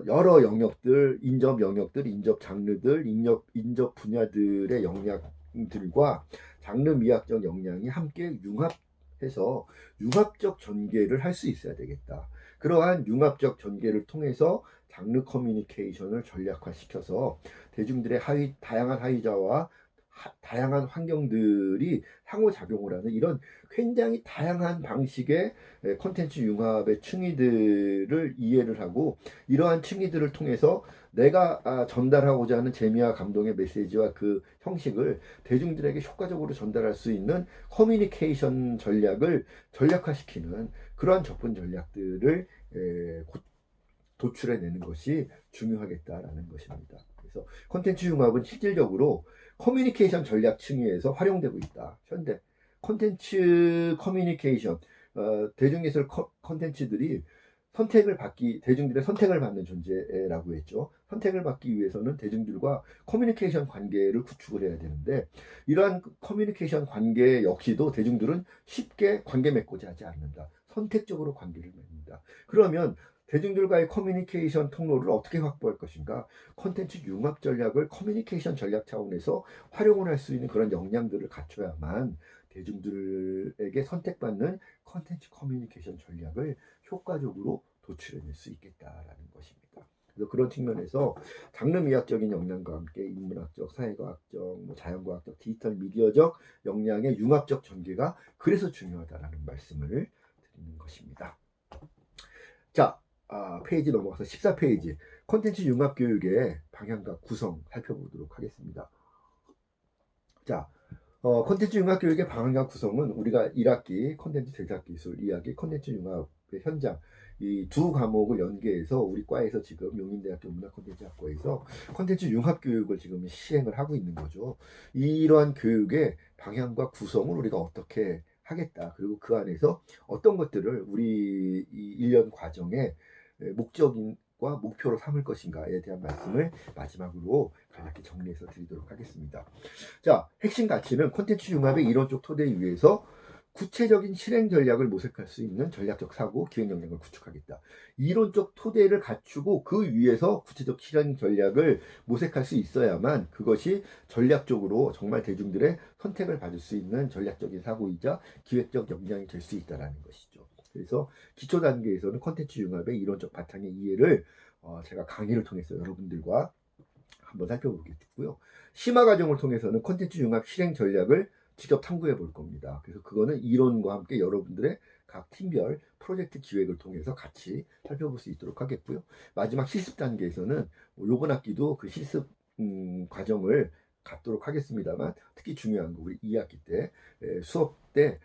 여러 영역들, 인접 영역들, 인접 장르들, 인접 분야들의 역량들과 장르 미학적 역량이 함께 융합해서 융합적 전개를 할 수 있어야 되겠다. 그러한 융합적 전개를 통해서 장르 커뮤니케이션을 전략화시켜서 대중들의 다양한 하위자와 다양한 환경들이 상호작용을 하는 이런 굉장히 다양한 방식의 콘텐츠 융합의 층위들을 이해를 하고 이러한 층위들을 통해서 내가 전달하고자 하는 재미와 감동의 메시지와 그 형식을 대중들에게 효과적으로 전달할 수 있는 커뮤니케이션 전략을 전략화시키는 그러한 접근 전략들을 도출해내는 것이 중요하겠다라는 것입니다. 그래서 콘텐츠 융합은 실질적으로 커뮤니케이션 전략 층위에서 활용되고 있다. 현대 콘텐츠 커뮤니케이션, 대중예술 콘텐츠들이 대중들의 선택을 받는 존재라고 했죠. 선택을 받기 위해서는 대중들과 커뮤니케이션 관계를 구축을 해야 되는데 이러한 커뮤니케이션 관계 역시도 대중들은 쉽게 관계 맺고자 하지 않는다. 선택적으로 관계를 맺는다. 그러면 대중들과의 커뮤니케이션 통로를 어떻게 확보할 것인가? 콘텐츠 융합 전략을 커뮤니케이션 전략 차원에서 활용을 할 수 있는 그런 역량들을 갖춰야만 대중들에게 선택받는 콘텐츠 커뮤니케이션 전략을 효과적으로 도출해낼 수 있겠다라는 것입니다. 그래서 그런 측면에서 장르 미학적인 역량과 함께 인문학적, 사회과학적, 자연과학적, 디지털 미디어적 역량의 융합적 전개가 그래서 중요하다라는 말씀을 드리는 것입니다. 자, 페이지 넘어가서 14페이지 콘텐츠 융합 교육의 방향과 구성 살펴보도록 하겠습니다. 자, 콘텐츠 융합 교육의 방향과 구성은 우리가 1학기 콘텐츠 제작 기술, 2학기 콘텐츠 융합의 현장 이 두 과목을 연계해서 우리 과에서 지금 용인대학교 문화콘텐츠학과에서 콘텐츠 융합 교육을 지금 시행을 하고 있는 거죠. 이러한 교육의 방향과 구성을 우리가 어떻게 하겠다. 그리고 그 안에서 어떤 것들을 우리 이 1년 과정에 목적과 목표로 삼을 것인가에 대한 말씀을 마지막으로 간략히 정리해서 드리도록 하겠습니다. 자, 핵심 가치는 콘텐츠 융합의 이론적 토대 위에서 구체적인 실행 전략을 모색할 수 있는 전략적 사고, 기획 역량을 구축하겠다. 이론적 토대를 갖추고 그 위에서 구체적 실행 전략을 모색할 수 있어야만 그것이 전략적으로 정말 대중들의 선택을 받을 수 있는 전략적인 사고이자 기획적 역량이 될 수 있다는 것이죠. 그래서 기초 단계에서는 콘텐츠 융합의 이론적 바탕의 이해를 제가 강의를 통해서 여러분들과 한번 살펴보겠고요. 심화 과정을 통해서는 콘텐츠 융합 실행 전략을 직접 탐구해 볼 겁니다. 그래서 그거는 이론과 함께 여러분들의 각 팀별 프로젝트 기획을 통해서 같이 살펴볼 수 있도록 하겠고요. 마지막 실습 단계에서는 이번 학기도 그 실습 과정을 갖도록 하겠습니다만 특히 중요한 거 우리 2학기 때 수업 때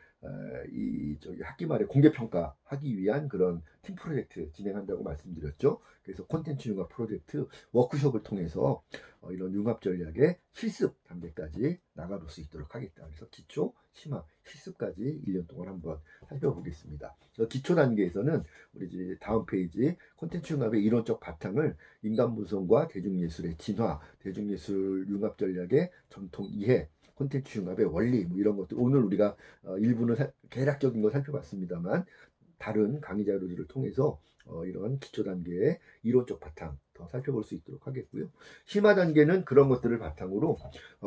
학기 말에 공개 평가하기 위한 그런 팀 프로젝트 진행한다고 말씀드렸죠. 그래서 콘텐츠 융합 프로젝트 워크숍을 통해서 이런 융합 전략의 실습 단계까지 나가볼 수 있도록 하겠다. 그래서 기초, 심화, 실습까지 1년 동안 한번 살펴보겠습니다. 기초 단계에서는 우리 이제 다음 페이지 콘텐츠 융합의 이론적 바탕을 인간 분석과 대중예술의 진화, 대중예술 융합 전략의 전통 이해, 콘텐츠 융합의 원리 뭐 이런 것들 오늘 우리가 일부는 개략적인 거 살펴봤습니다만 다른 강의 자료들을 통해서 이런 기초 단계의 이론적 바탕 더 살펴볼 수 있도록 하겠고요. 심화 단계는 그런 것들을 바탕으로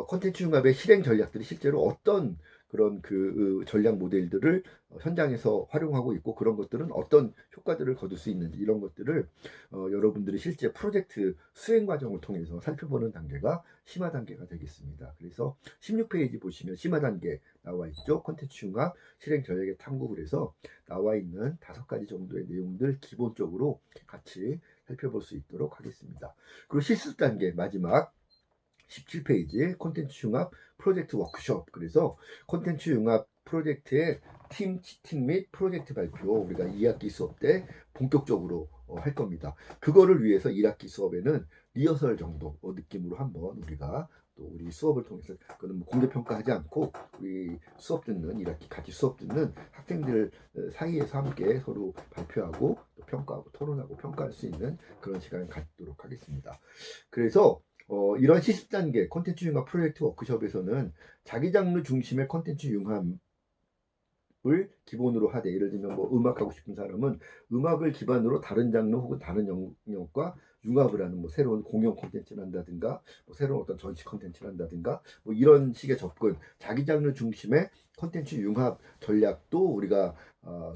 콘텐츠 융합의 실행 전략들이 실제로 어떤 그런 그 전략 모델들을 현장에서 활용하고 있고 그런 것들은 어떤 효과들을 거둘 수 있는지 이런 것들을 여러분들이 실제 프로젝트 수행 과정을 통해서 살펴보는 단계가 심화 단계가 되겠습니다. 그래서 16페이지 보시면 심화 단계 나와 있죠. 콘텐츠 융합 실행 전략의 탐구 그래서 나와 있는 5가지 정도의 내용들 기본적으로 같이 살펴볼 수 있도록 하겠습니다. 그리고 실습 단계 마지막 17페이지 콘텐츠 융합 프로젝트 워크숍 그래서 콘텐츠 융합 프로젝트의 팀 치팅 및 프로젝트 발표 우리가 2학기 수업 때 본격적으로 할 겁니다. 그거를 위해서 1학기 수업에는 리허설 정도 느낌으로 한번 우리가 또 우리 수업을 통해서 그거는 뭐 공개 평가하지 않고 우리 수업 듣는 1학기 같이 수업 듣는 학생들 사이에서 함께 서로 발표하고 또 평가하고 토론하고 평가할 수 있는 그런 시간을 갖도록 하겠습니다. 그래서 이런 시습 단계 콘텐츠 융합 프로젝트 워크숍에서는 자기 장르 중심의 콘텐츠 융합을 기본으로 하되, 예를 들면 뭐 음악 하고 싶은 사람은 음악을 기반으로 다른 장르 혹은 다른 영역과 융합을 하는 뭐 새로운 공연 콘텐츠를 한다든가 뭐 새로운 어떤 전시 콘텐츠를 한다든가 뭐 이런 식의 접근, 자기 장르 중심의 콘텐츠 융합 전략도 우리가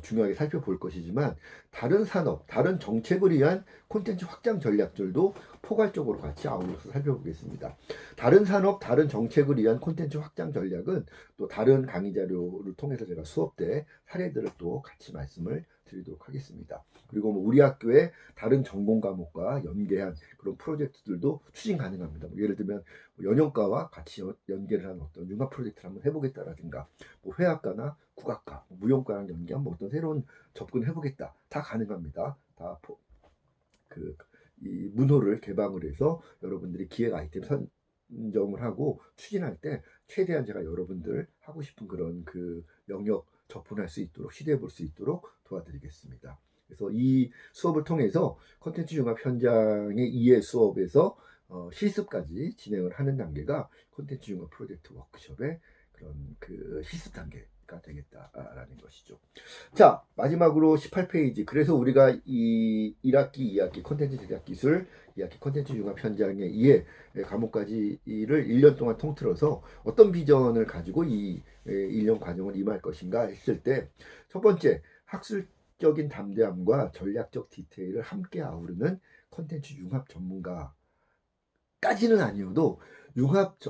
중요하게 살펴볼 것이지만, 다른 산업, 다른 정책을 위한 콘텐츠 확장 전략들도 포괄적으로 같이 아울러서 살펴보겠습니다. 다른 산업, 다른 정책을 위한 콘텐츠 확장 전략은 또 다른 강의 자료를 통해서 제가 수업 때 사례들을 또 같이 말씀을 드리도록 하겠습니다. 그리고 뭐 우리 학교의 다른 전공 과목과 연계한 그런 프로젝트들도 추진 가능합니다. 뭐 예를 들면 연영과와 같이 연계를 한 어떤 융합 프로젝트를 한번 해보겠다라든가, 뭐 회화과나 국악과, 무용과랑 연계한 뭐 어떤 새로운 접근을 해보겠다, 다 가능합니다. 다 이 문호를 개방을 해서 여러분들이 기획 아이템 선정을 하고 추진할 때 최대한 제가 여러분들 하고 싶은 그런 그 영역 접근할 수 있도록, 시도해 볼 수 있도록 도와드리겠습니다. 그래서 이 수업을 통해서 콘텐츠 융합 현장의 2회 수업에서 실습까지 진행을 하는 단계가 콘텐츠 융합 프로젝트 워크숍의 그런 그 실습 단계가 되겠다라는 것이죠. 자, 마지막으로 18페이지. 그래서 우리가 이 1학기, 2학기 콘텐츠 제작 기술, 2학기 콘텐츠 융합 현장의 2회 과목까지를 1년 동안 통틀어서 어떤 비전을 가지고 이 1년 과정을 임할 것인가 했을 때, 첫 번째, 학술적인 담대함과 전략적 디테일을 함께 아우르는 콘텐츠 융합 전문가까지는 아니어도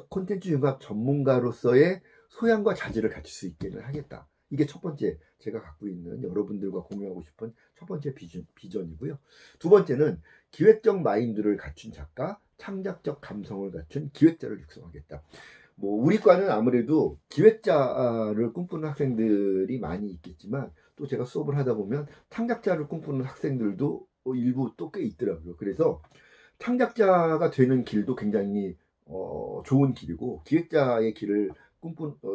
콘텐츠 융합 전문가로서의 소양과 자질을 갖출 수 있게는 하겠다. 이게 첫 번째 제가 갖고 있는, 여러분들과 공유하고 싶은 첫 번째 비전이고요. 두 번째는 기획적 마인드를 갖춘 작가, 창작적 감성을 갖춘 기획자를 육성하겠다. 뭐 우리 과는 아무래도 기획자를 꿈꾸는 학생들이 많이 있겠지만, 또 제가 수업을 하다 보면 창작자를 꿈꾸는 학생들도 일부 또 꽤 있더라고요. 그래서 창작자가 되는 길도 굉장히 좋은 길이고, 기획자의 길을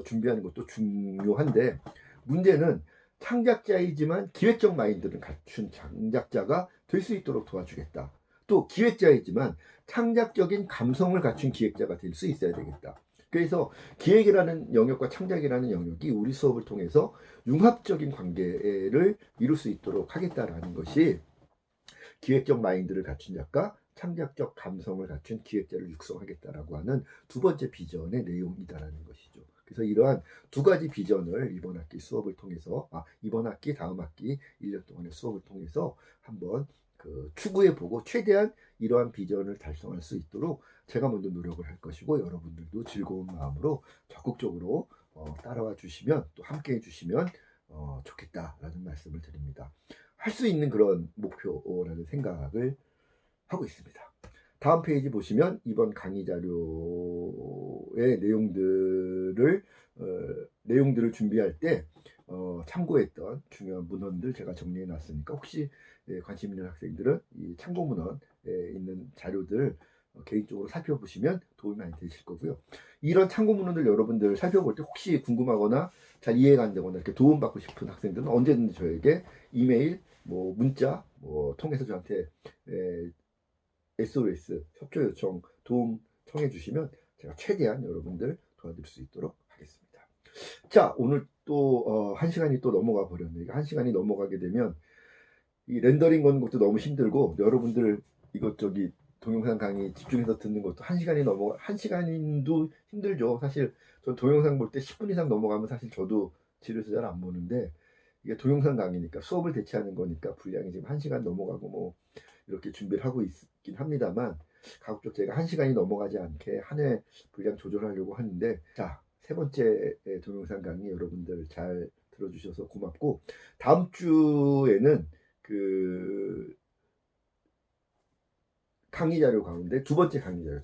준비하는 것도 중요한데, 문제는 창작자이지만 기획적 마인드를 갖춘 창작자가 될 수 있도록 도와주겠다. 또 기획자이지만 창작적인 감성을 갖춘 기획자가 될 수 있어야 되겠다. 그래서 기획이라는 영역과 창작이라는 영역이 우리 수업을 통해서 융합적인 관계를 이룰 수 있도록 하겠다라는 것이, 기획적 마인드를 갖춘 작가, 창작적 감성을 갖춘 기획자를 육성하겠다라고 하는 두 번째 비전의 내용이다라는 것이죠. 그래서 이러한 두 가지 비전을 이번 학기 수업을 통해서, 이번 학기, 다음 학기 1년 동안의 수업을 통해서 한번 추구해보고, 최대한 이러한 비전을 달성할 수 있도록 제가 먼저 노력을 할 것이고, 여러분들도 즐거운 마음으로 적극적으로 따라와 주시면, 또 함께 해주시면 좋겠다라는 말씀을 드립니다. 할 수 있는 그런 목표라는 생각을 하고 있습니다. 다음 페이지 보시면 이번 강의 자료의 내용들을 준비할 때 참고했던 중요한 문헌들 제가 정리해 놨으니까, 혹시 관심 있는 학생들은 이 참고 문헌에 있는 자료들 개인적으로 살펴보시면 도움이 많이 되실 거고요. 이런 참고 문헌들 여러분들 살펴볼 때 혹시 궁금하거나 잘 이해가 안 되거나 이렇게 도움받고 싶은 학생들은 언제든지 저에게 이메일, 뭐 문자 통해서 저한테 SOS 협조 요청, 도움 청해 주시면 제가 최대한 여러분들 도와드릴 수 있도록 하겠습니다. 자, 오늘 또 1시간이 또 넘어가 버렸네요. 1시간이 넘어가게 되면 이 렌더링 거는 것도 너무 힘들고, 여러분들 이것저기 동영상 강의 집중해서 듣는 것도 1시간도 힘들죠. 사실 전 동영상 볼 때 10분 이상 넘어가면 사실 저도 지루해서 잘 안 보는데, 이게 동영상 강의니까 수업을 대체하는 거니까 분량이 지금 1시간 넘어가고 뭐 이렇게 준비를 하고 있긴 합니다만, 가급적 제가 1시간이 넘어가지 않게 한 회 분량 조절하려고 하는데, 자, 세 번째 동영상 강의 여러분들 잘 들어주셔서 고맙고, 다음 주에는 강의 자료 가운데 두 번째 강의 자료